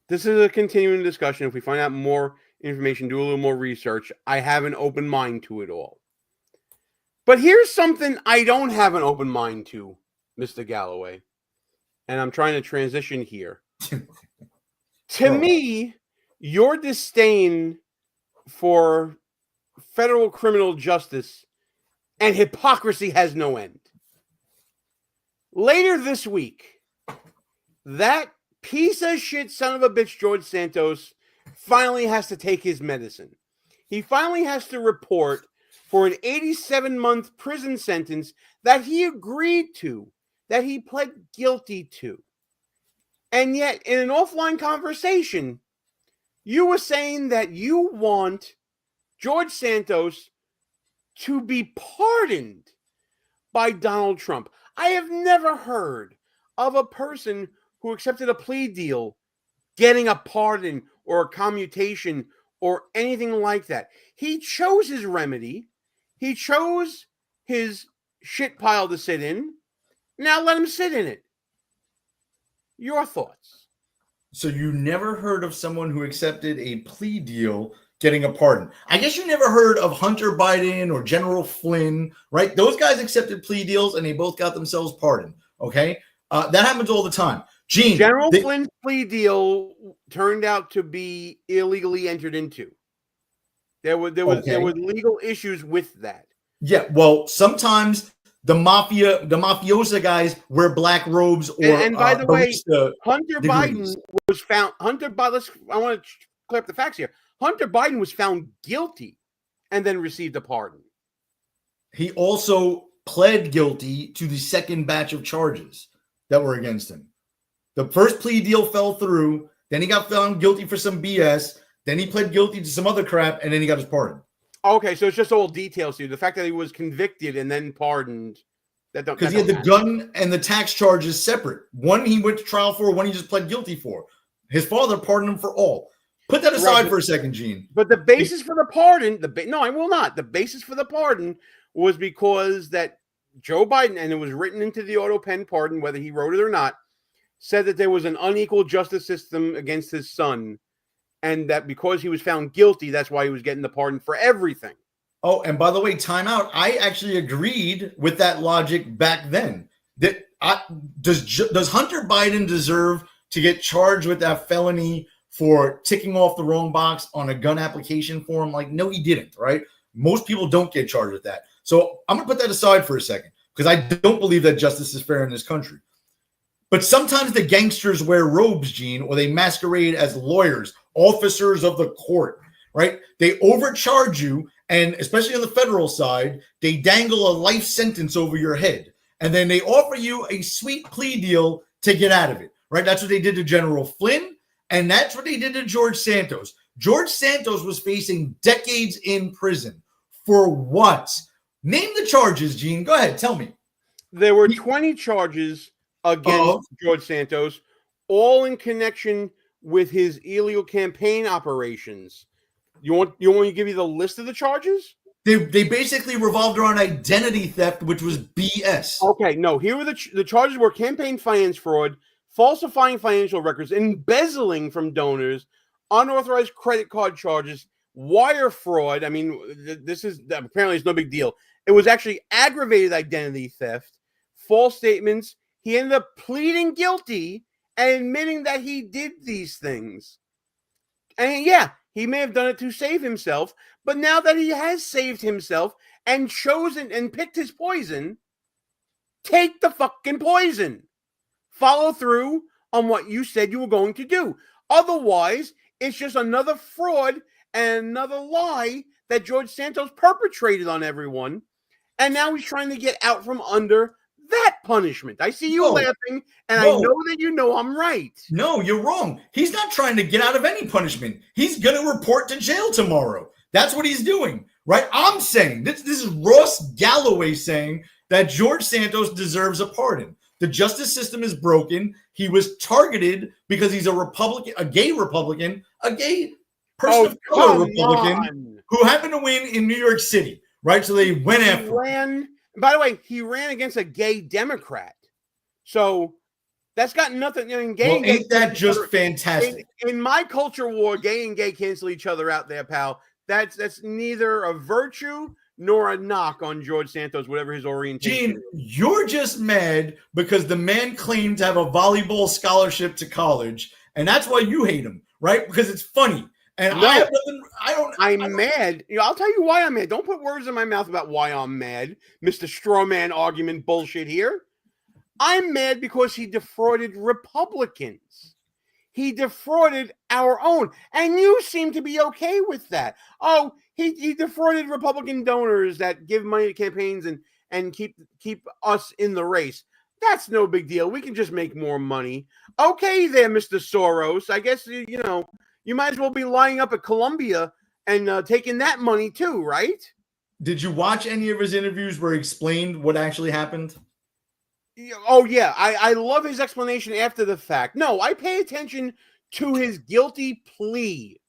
this is a continuing discussion. If we find out more information, do a little more research, I have an open mind to it all. But here's something I don't have an open mind to, Mr. Galloway. And I'm trying to transition here. To me, your disdain for federal criminal justice and hypocrisy has no end. Later this week, that piece of shit son of a bitch, George Santos, finally has to take his medicine. He finally has to report for an 87-month prison sentence that he agreed to, that he pled guilty to. And yet, in an offline conversation, you were saying that you want George Santos to be pardoned by Donald Trump. I have never heard of a person who accepted a plea deal getting a pardon or a commutation or anything like that. He chose his remedy. He chose his shit pile to sit in. Now let him sit in it. Your thoughts?
So you never heard of someone who accepted a plea deal getting a pardon. I guess you never heard of Hunter Biden or General Flynn, right? Those guys accepted plea deals and they both got themselves pardoned. Okay, that happens all the time. Gene,
General Flynn's plea deal turned out to be illegally entered into. There were legal issues with that.
Yeah, well, sometimes the mafiosa guys wear black robes or
and by the way, Hunter
degrees.
Biden was found. I want to clear up the facts here. Hunter Biden was found guilty and then received a pardon.
He also pled guilty to the second batch of charges that were against him. The first plea deal fell through. Then he got found guilty for some BS. Then he pled guilty to some other crap, and then he got his pardon.
Okay, so it's just all details to you. The fact that he was convicted and then pardoned.
Because he had the gun and the tax charges separate. One he went to trial for, one he just pled guilty for. His father pardoned him for all. Put that aside for a second, Gene.
But the basis for the pardon, no, I will not. The basis for the pardon was because that Joe Biden, and it was written into the auto pen pardon, whether he wrote it or not, said that there was an unequal justice system against his son, and that because he was found guilty, that's why he was getting the pardon for everything.
Oh, and by the way, time out. I actually agreed with that logic back then. Does Hunter Biden deserve to get charged with that felony for ticking off the wrong box on a gun application form? Like, no, he didn't, right? Most people don't get charged with that. So I'm going to put that aside for a second because I don't believe that justice is fair in this country. But sometimes the gangsters wear robes, Gene, or they masquerade as lawyers, officers of the court, right? They overcharge you, and especially on the federal side, they dangle a life sentence over your head. And then they offer you a sweet plea deal to get out of it, right? That's what they did to General Flynn, and that's what they did to George Santos. George Santos was facing decades in prison. For what? Name the charges, Gene. Go ahead. Tell me.
There were 20 charges against George Santos, all in connection with his illegal campaign operations. You want me to give you the list of the charges?
They basically revolved around identity theft, which was BS.
Okay, no. Here were the charges were campaign finance fraud, falsifying financial records, embezzling from donors, unauthorized credit card charges, wire fraud. I mean, this is apparently it's no big deal. It was actually aggravated identity theft, false statements. He ended up pleading guilty and admitting that he did these things. And yeah, he may have done it to save himself, but now that he has saved himself and chosen and picked his poison, take the fucking poison. Follow through on what you said you were going to do. Otherwise, it's just another fraud and another lie that George Santos perpetrated on everyone. And now he's trying to get out from under that punishment. I see you laughing, and I know that you know I'm right.
No, you're wrong. He's not trying to get out of any punishment. He's going to report to jail tomorrow. That's what he's doing, right? I'm saying, this is Ross Galloway saying that George Santos deserves a pardon. The justice system is broken. He was targeted because he's a Republican, a gay Republican, a gay person of color Republican who happened to win in New York City, right? So they went after him.
By the way, he ran against a gay Democrat. So that's got nothing. I mean, gay and gay
ain't that just fantastic?
In my culture war, gay and gay cancel each other out there, pal. That's neither a virtue nor a knock on George Santos, whatever his orientation
is. Gene, you're just mad because the man claimed to have a volleyball scholarship to college, and that's why you hate him, right? Because it's funny. And
no,
I'm
mad. You know, I'll tell you why I'm mad. Don't put words in my mouth about why I'm mad, Mr. Strawman argument bullshit here. I'm mad because he defrauded Republicans. He defrauded our own. And you seem to be okay with that. Oh, he defrauded Republican donors that give money to campaigns and keep us in the race. That's no big deal. We can just make more money. Okay there, Mr. Soros. I guess, you know, you might as well be lining up at Columbia and taking that money too, right?
Did you watch any of his interviews where he explained what actually happened?
Oh, yeah. I love his explanation after the fact. No, I pay attention to his guilty plea.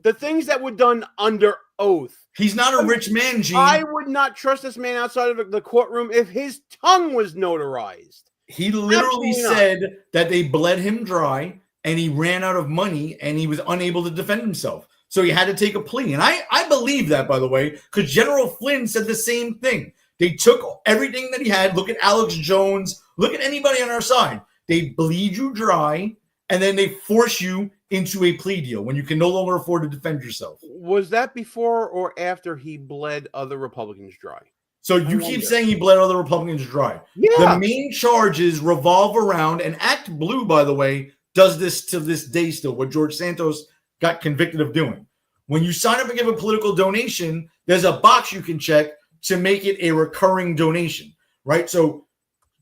The things that were done under oath.
He's not a rich man, Gene.
I would not trust this man outside of the courtroom if his tongue was notarized.
He literally said that they bled him dry and he ran out of money and he was unable to defend himself. So he had to take a plea. And I believe that, by the way, because General Flynn said the same thing. They took everything that he had. Look at Alex Jones. Look at anybody on our side. They bleed you dry, and then they force you into a plea deal when you can no longer afford to defend yourself.
Was that before or after he bled other Republicans dry?
So you keep saying he bled other Republicans dry.
Yeah.
The main charges revolve around, and Act Blue, by the way, does this to this day still, what George Santos got convicted of doing. When you sign up and give a political donation, there's a box you can check to make it a recurring donation, right? So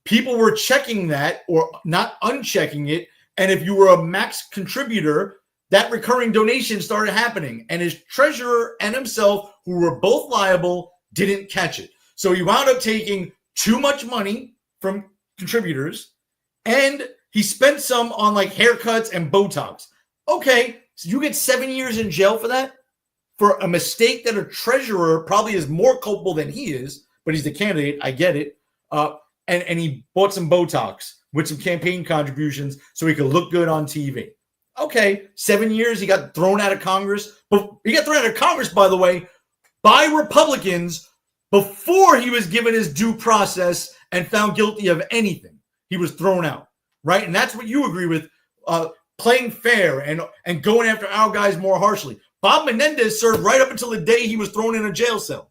people were checking that or not unchecking it. And if you were a max contributor, that recurring donation started happening. And his treasurer and himself, who were both liable, didn't catch it. So he wound up taking too much money from contributors, and he spent some on like haircuts and Botox. Okay, so you get 7 years in jail for that? For a mistake that a treasurer probably is more culpable than he is, but he's the candidate, I get it. And he bought some Botox with some campaign contributions so he could look good on TV. Okay, 7 years, he got thrown out of Congress. But he got thrown out of Congress, by the way, by Republicans before he was given his due process and found guilty of anything. He was thrown out, right? And that's what you agree with, playing fair and going after our guys more harshly. Bob Menendez served right up until the day he was thrown in a jail cell.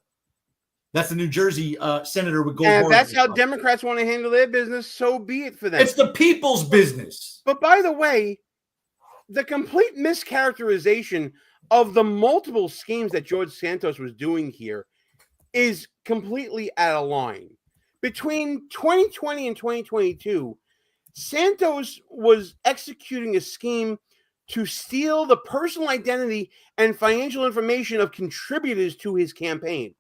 That's the New Jersey senator with gold.
And if that's how Democrats want to handle their business, so be it for them.
It's the people's business.
But by the way, the complete mischaracterization of the multiple schemes that George Santos was doing here is completely out of line. Between 2020 and 2022, Santos was executing a scheme to steal the personal identity and financial information of contributors to his campaign.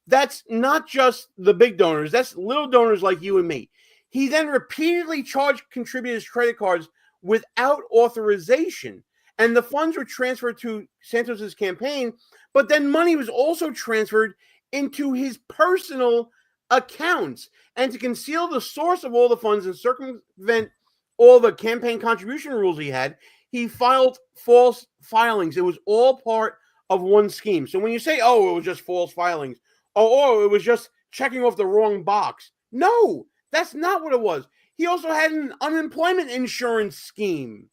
That's not just the big donors. That's little donors like you and me. He then repeatedly charged contributors' credit cards without authorization, and the funds were transferred to Santos's campaign, but then money was also transferred into his personal accounts. And to conceal the source of all the funds and circumvent all the campaign contribution rules he had, he filed false filings. It was all part of one scheme. So when you say, oh, it was just false filings, oh, it was just checking off the wrong box. No, that's not what it was. He also had an unemployment insurance scheme.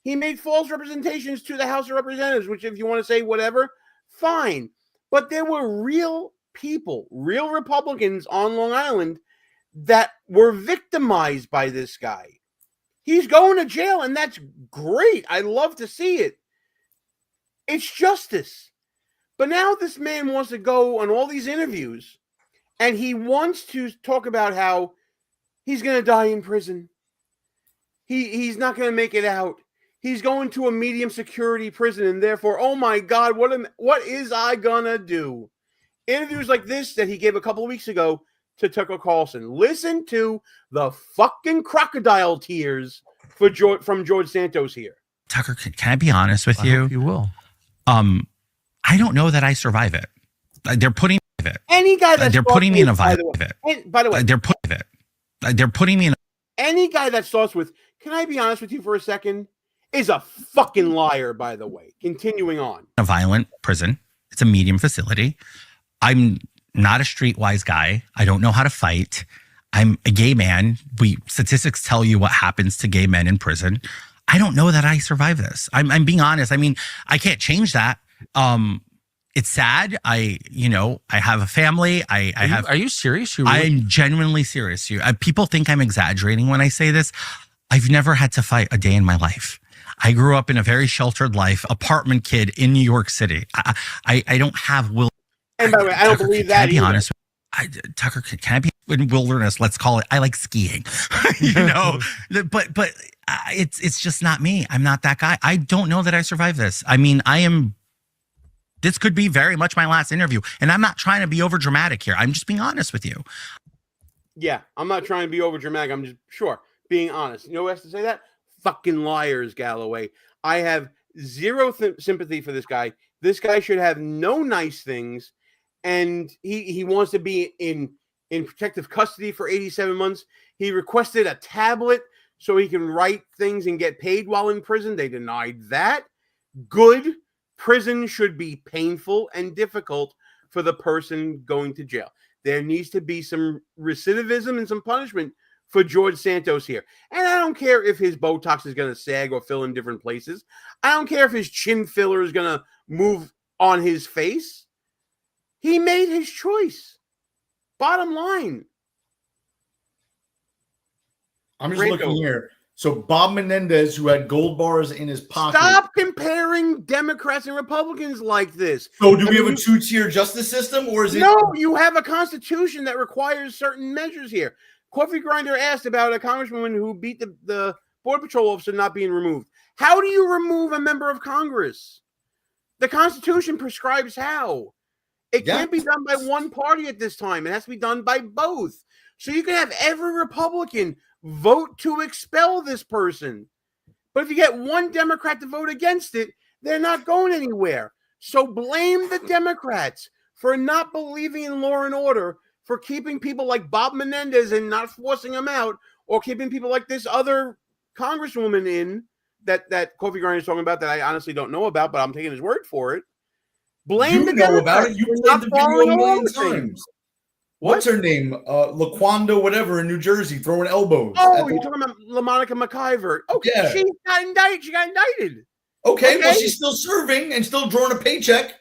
He made false representations to the House of Representatives, which if you want to say whatever, fine. But there were real people, real Republicans on Long Island that were victimized by this guy. He's going to jail, and that's great. I love to see it. It's justice. But now this man wants to go on all these interviews, and he wants to talk about how he's going to die in prison. He's not going to make it out. He's going to a medium security prison, and therefore, oh my God, what is I going to do? Interviews like this that he gave a couple of weeks ago to Tucker Carlson. Listen to the fucking crocodile tears from George Santos here.
Tucker, can I be honest with you?
I hope you will.
I don't know that I survive it. They're putting me in it.
Any guy that
they're putting me in a violent.
By the way,
they're putting me in.
Any guy that starts with, "Can I be honest with you for a second?" is a fucking liar. By the way, continuing on.
A violent prison. It's a medium facility. I'm not a streetwise guy. I don't know how to fight. I'm a gay man. Statistics tell you what happens to gay men in prison. I don't know that I survive this. I'm being honest. I mean, I can't change that. It's sad. I have a family. Are
you serious?
I'm genuinely serious. People think I'm exaggerating when I say this. I've never had to fight a day in my life. I grew up in a very sheltered life, apartment kid in New York City. I don't have will.
And by the way, I don't believe that.
Can I be honest? Tucker, can I be in wilderness? Let's call it. I like skiing, but it's just not me. I'm not that guy. I don't know that I survive this. I mean, this could be very much my last interview, and I'm not trying to be over dramatic here. I'm just being honest with you.
Yeah, I'm not trying to be over dramatic. I'm just being honest. You know who has to say that? Fucking liars, Galloway. I have zero sympathy for this guy. This guy should have no nice things. And he wants to be in protective custody for 87 months. He requested a tablet so he can write things and get paid while in prison. They denied that. Good. prison should be painful and difficult for the person going to jail. There needs to be some recidivism and some punishment for George Santos here. And I don't care if his Botox is going to sag or fill in different places. I don't care if his chin filler is going to move on his face. He made his choice. Bottom line.
I'm just looking here. So Bob Menendez, who had gold bars in his pocket.
Stop comparing Democrats and Republicans like this.
So do we have a two-tier justice system, or is it?
No, you have a constitution that requires certain measures here. Coffee Grinder asked about a congresswoman who beat the Border Patrol officer not being removed. How do you remove a member of Congress? The Constitution prescribes how. It can't be done by one party at this time. It has to be done by both. So you can have every Republican vote to expel this person. But if you get one Democrat to vote against it, they're not going anywhere. So blame the Democrats for not believing in law and order, for keeping people like Bob Menendez and not forcing them out, or keeping people like this other congresswoman in that Coffee Grinder is talking about that I honestly don't know about, but I'm taking his word for it. Blame the Democrats
about it. You played the video a million times. What's her name? LaQuanda, whatever, in New Jersey, throwing elbows.
Oh, you're talking about LaMonica McIver. Okay,
Yeah.
she got indicted.
Okay, well, she's still serving and still drawing a paycheck.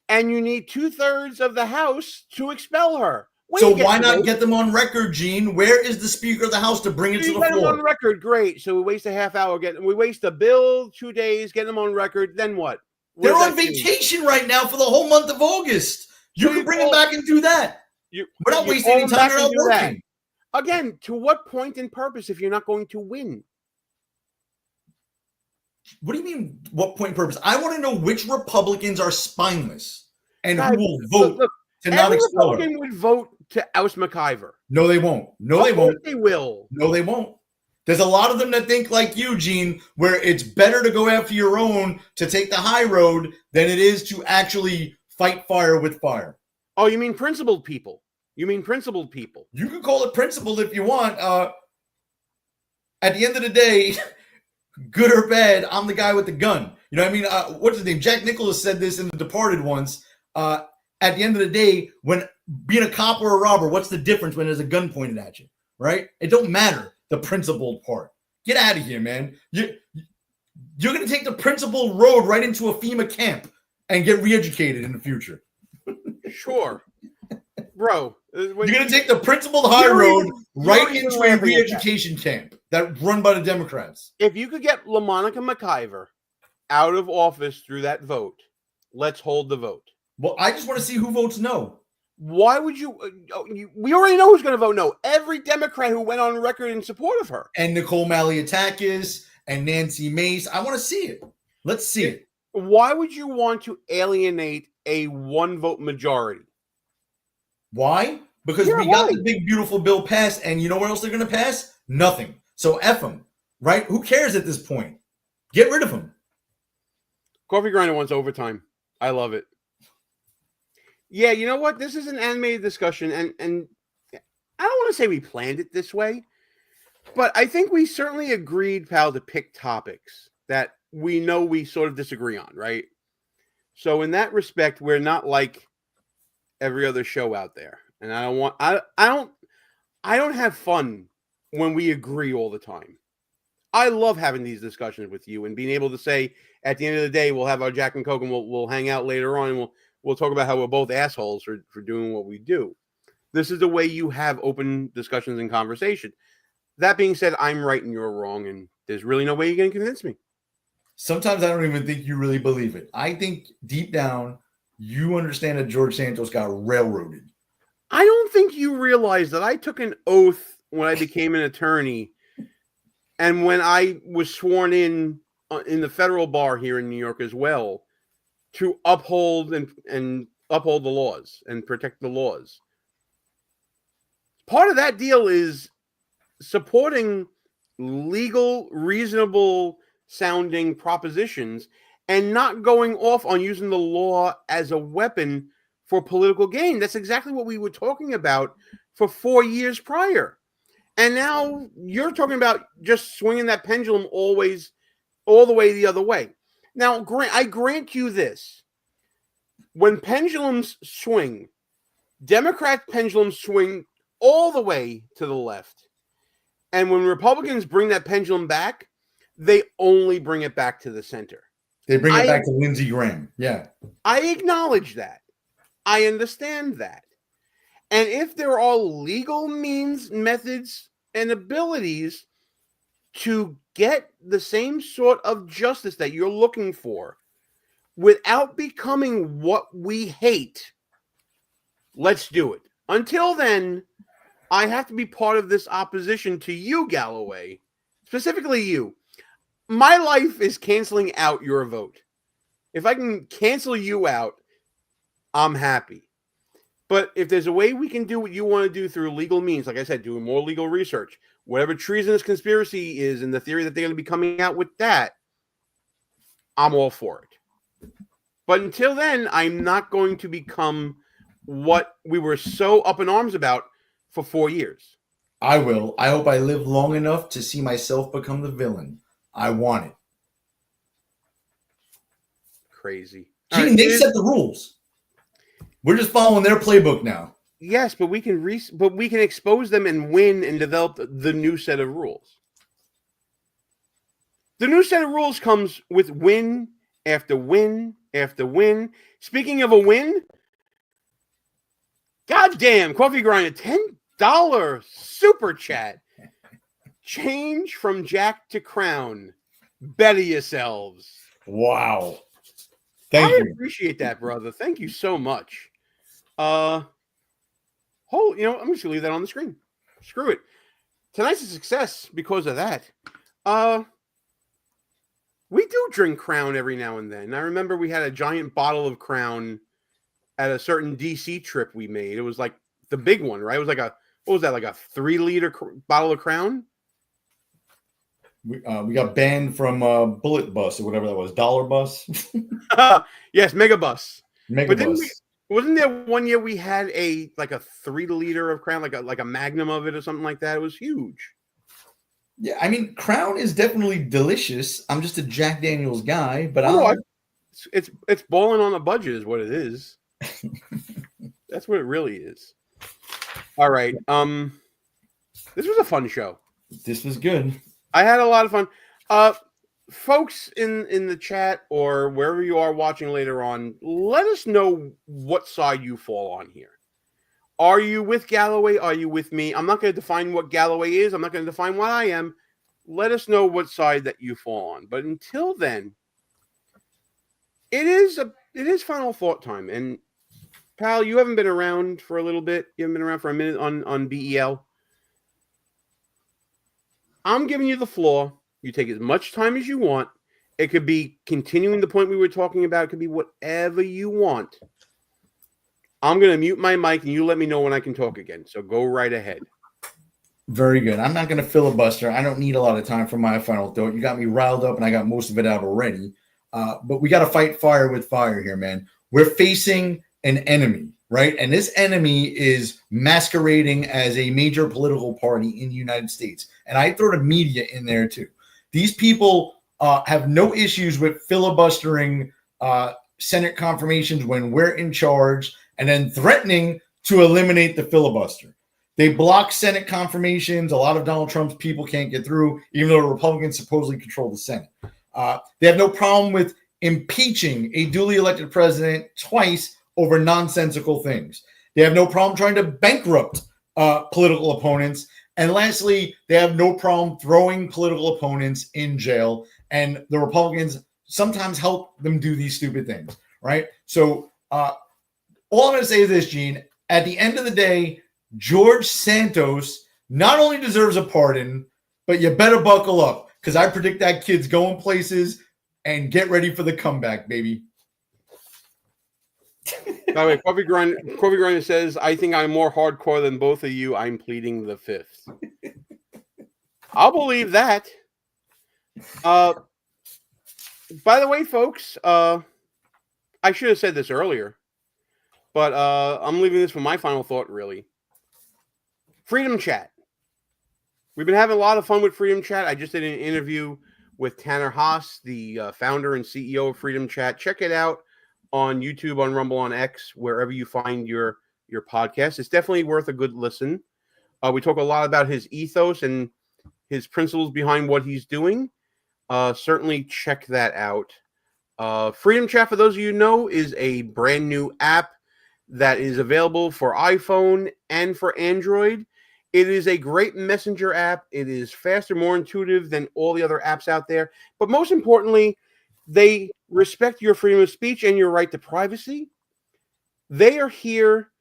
And you need 2/3 of the House to expel her.
So why not get them on record, Gene? Where is the Speaker of the House to bring it to the
Get them
floor?
on record, great. So we waste a half hour we waste a bill, 2 days, get them on record. Then what?
They're on vacation right now for the whole month of August. You can bring them back and do that. We're not wasting any time. They're not working.
Again, to what point and purpose if you're not going to win?
What do you mean, what point and purpose? I want to know which Republicans are spineless and
Guys,
who will vote
look,
to not expel her.
Republican would vote to oust McIver.
No, they won't. No,
Of
they
course
won't.
They will.
No, they won't. There's a lot of them that think like you, Gene, where it's better to go after your own, to take the high road, than it is to actually fight fire with fire.
Oh, you mean principled people? You mean principled people?
You can call it principled if you want. At the end of the day, good or bad, I'm the guy with the gun. You know what I mean? What's his name? Jack Nicklaus said this in The Departed once. At the end of the day, when being a cop or a robber, what's the difference when there's a gun pointed at you, right? It don't matter, the principled part. Get out of here, man. You're going to take the principled road right into a FEMA camp and get re-educated in the future.
Sure. Bro.
You're going to take the principled high road right into a re-education camp that run by the Democrats.
If you could get LaMonica McIver out of office through that vote, let's hold the vote.
Well, I just want to see who votes no.
Why would you? We already know who's going to vote no. Every Democrat who went on record in support of her.
And Nicole Malliotakis and Nancy Mace. I want to see it. Let's see it.
Why would you want to alienate a one-vote majority?
Why? Because we got the big, beautiful bill passed, and you know what else they're going to pass? Nothing. So F them, right? Who cares at this point? Get rid of them.
Coffee Grinder wants overtime. I love it. Yeah, you know what? This is an animated discussion, and I don't want to say we planned it this way, but I think we certainly agreed, pal, to pick topics that we know we sort of disagree on, right? So in that respect, we're not like every other show out there. And I don't have fun when we agree all the time. I love having these discussions with you and being able to say at the end of the day, we'll have our Jack and Coke and we'll hang out later on and we'll talk about how we're both assholes for doing what we do. This is the way you have open discussions and conversation. That being said, I'm right and you're wrong, and there's really no way you're going to convince me.
Sometimes I don't even think you really believe it. I think deep down, you understand that George Santos got railroaded.
I don't think you realize that I took an oath when I became an attorney and when I was sworn in the federal bar here in New York as well to uphold and uphold the laws and protect the laws. Part of that deal is supporting legal, reasonable sounding propositions and not going off on using the law as a weapon for political gain. That's exactly what we were talking about for 4 years prior. And now you're talking about just swinging that pendulum all the way the other way. Now, I grant you this. When pendulums swing, Democrat pendulums swing all the way to the left. And when Republicans bring that pendulum back, they only bring it back to the center.
They bring it back to Lindsey Graham. Yeah.
I acknowledge that. I understand that. And if there are legal means, methods, and abilities to get the same sort of justice that you're looking for without becoming what we hate, let's do it. Until then, I have to be part of this opposition to you, Galloway. Specifically you. My life is canceling out your vote. If I can cancel you out, I'm happy. But if there's a way we can do what you want to do through legal means, like I said, doing more legal research, whatever treasonous conspiracy is and the theory that they're going to be coming out with that, I'm all for it. But until then, I'm not going to become what we were so up in arms about for 4 years.
I will. I hope I live long enough to see myself become the villain. I want it.
Crazy.
Gene, they set the rules. We're just following their playbook now.
Yes, but we can expose them and win and develop the new set of rules. The new set of rules comes with win after win after win. Speaking of a win, goddamn, Coffee Grinder, $10 super chat. Change from Jack to Crown. Better yourselves.
Wow. Thank you.
I appreciate that, brother. Thank you so much. I'm just gonna leave that on the screen. Screw it. Tonight's a success because of that. We do drink Crown every now and then. I remember we had a giant bottle of Crown at a certain DC trip we made. It was like the big one, right? It was like what was that? Like a 3-liter bottle of Crown.
We got banned from Bullet Bus or whatever that was. Dollar Bus.
Yes, Megabus.
Megabus.
Wasn't there one year we had a 3-liter of Crown, like a Magnum of it or something like that? It was huge.
Yeah, I mean, Crown is definitely delicious. I'm just a Jack Daniels guy, but
it's balling on a budget is what it is. That's what it really is. All right. This was a fun show.
This was good.
I had a lot of fun. Folks in the chat or wherever you are watching later on, let us know what side you fall on here. Are you with Galloway? Are you with me? I'm not going to define what Galloway is. I'm not going to define what I am. Let us know what side that you fall on. But until then, it is final thought time. And pal, you haven't been around for a little bit. You haven't been around for a minute on BEL. I'm giving you the floor. You take as much time as you want. It could be continuing the point we were talking about. It could be whatever you want. I'm going to mute my mic, and you let me know when I can talk again. So go right ahead.
Very good. I'm not going to filibuster. I don't need a lot of time for my final thought. You got me riled up, and I got most of it out already. But we got to fight fire with fire here, man. We're facing an enemy, right? And this enemy is masquerading as a major political party in the United States. And I throw the media in there too. These people have no issues with filibustering Senate confirmations when we're in charge and then threatening to eliminate the filibuster. They block Senate confirmations. A lot of Donald Trump's people can't get through, even though the Republicans supposedly control the Senate. They have no problem with impeaching a duly elected president twice over nonsensical things. They have no problem trying to bankrupt political opponents. And lastly, they have no problem throwing political opponents in jail. And the Republicans sometimes help them do these stupid things, right? So all I'm going to say is this, Gene. At the end of the day, George Santos not only deserves a pardon, but you better buckle up because I predict that kid's going places and get ready for the comeback, baby.
By the way, Coffee Grinder says, I think I'm more hardcore than both of you. I'm pleading the fifth. I'll believe that. By the way, folks, I should have said this earlier, but I'm leaving this for my final thought, really. Freedom Chat. We've been having a lot of fun with Freedom Chat. I just did an interview with Tanner Haas, the founder and CEO of Freedom Chat. Check it out on YouTube, on Rumble, on X, wherever you find your podcast. It's definitely worth a good listen. We talk a lot about his ethos and his principles behind what he's doing. Certainly check that out. Freedom Chat, for those of you who know, is a brand new app that is available for iPhone and for Android. It is a great messenger app. It is faster, more intuitive than all the other apps out there. But most importantly, they respect your freedom of speech and your right to privacy. They are here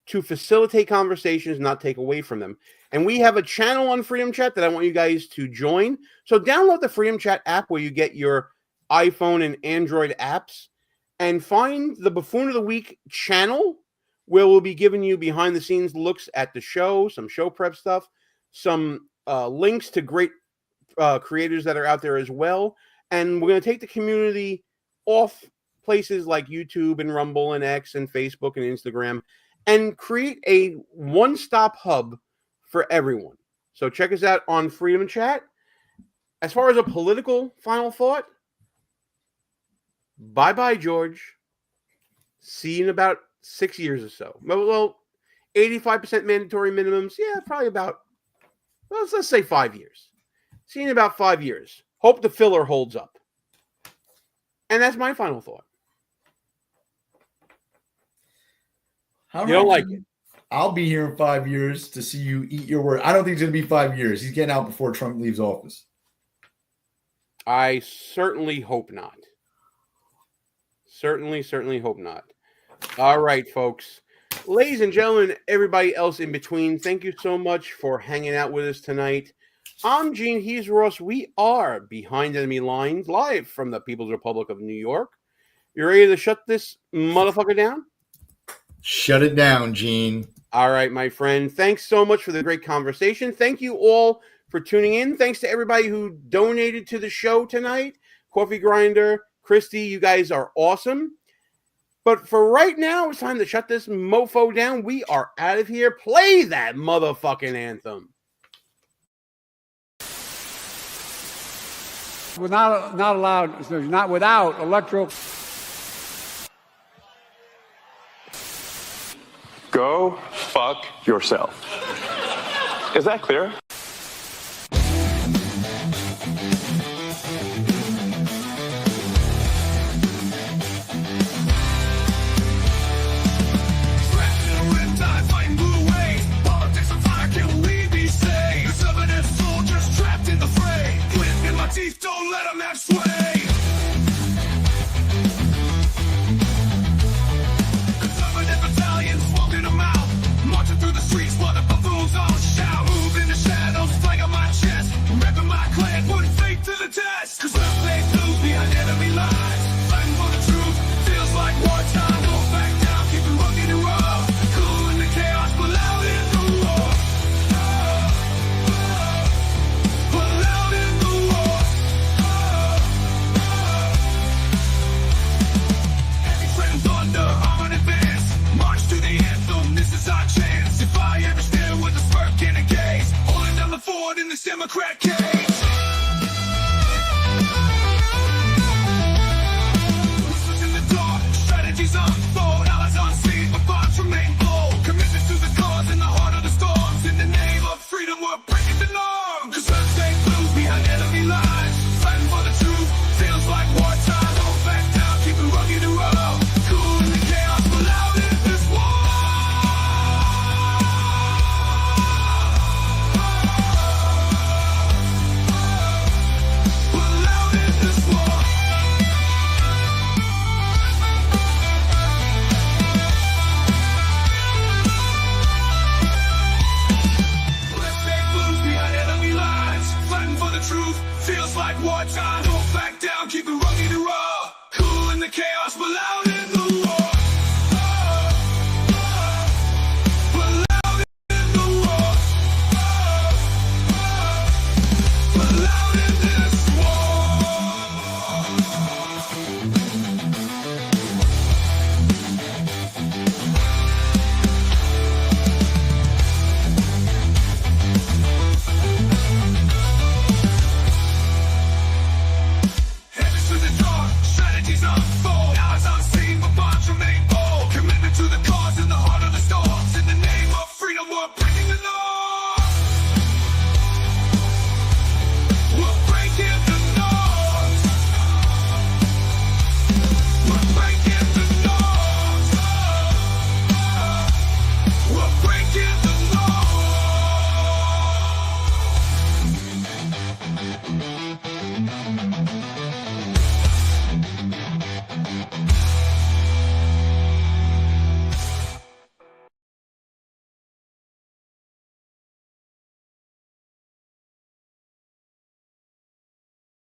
to facilitate conversations, not take away from them. And we have a channel on Freedom Chat that I want you guys to join. So download the Freedom Chat app where you get your iPhone and Android apps, and find the Buffoon of the Week channel, where we'll be giving you behind-the-scenes looks at the show, some show prep stuff, some links to great creators that are out there as well. And we're going to take the community off places like YouTube and Rumble and X and Facebook and Instagram and create a one-stop hub for everyone. So check us out on Freedom Chat. As far as a political final thought, bye-bye, George. See you in about 6 years or so. Well, 85% mandatory minimums. Yeah, probably about, well, let's say 5 years. See you in about 5 years. Hope the filler holds up. And that's my final thought. You don't like it?
I'll be here in 5 years to see you eat your word. I don't think it's going to be 5 years. He's getting out before Trump leaves office.
I certainly hope not. Certainly hope not. All right, folks. Ladies and gentlemen, everybody else in between, thank you so much for hanging out with us tonight. I'm Gene, he's Ross. We are Behind Enemy Lines, live from the People's Republic of New York. You ready to shut this motherfucker down?
Shut it down, Gene.
All right, my friend. Thanks so much for the great conversation. Thank you all for tuning in. Thanks to everybody who donated to the show tonight. Coffee Grinder, Christy, you guys are awesome. But for right now, it's time to shut this mofo down. We are out of here. Play that motherfucking anthem.
Not without electoral.
Go fuck yourself. Is that clear?
Teeth, don't let them have sway. Conservative battalions walking them out, marching through the streets while the buffoons all shout. Move in the shadows, flag on my chest, repping my clan, putting faith to the test. Cause we'll play blues behind enemy lines, fighting for the truth, feels like wartime. Don't back down, keep it rugged and raw, cool in the chaos, but loud in the war. But loud in the war. Thunder, arm in advance, march to the anthem, this is our chance. If I ever stare with a smirk in a gaze, holding down the fort in this Democrat cage. Whispers in the dark, strategies unfold, allies unseen, but bonds remain bold. Commitment to the cause in the heart of the storms, in the name of freedom we're breaking the norm. Cause we'll stay blues behind enemy lines, fighting for the truth, feels like wartime. Don't back down, keep it rugged and raw. Cool in the chaos, but loud in this war. But loud in this war. Let's make blues behind enemy lines, fighting for the truth, feels like wartime. Don't back down, keep it rugged and raw. Cool in the chaos, but loud.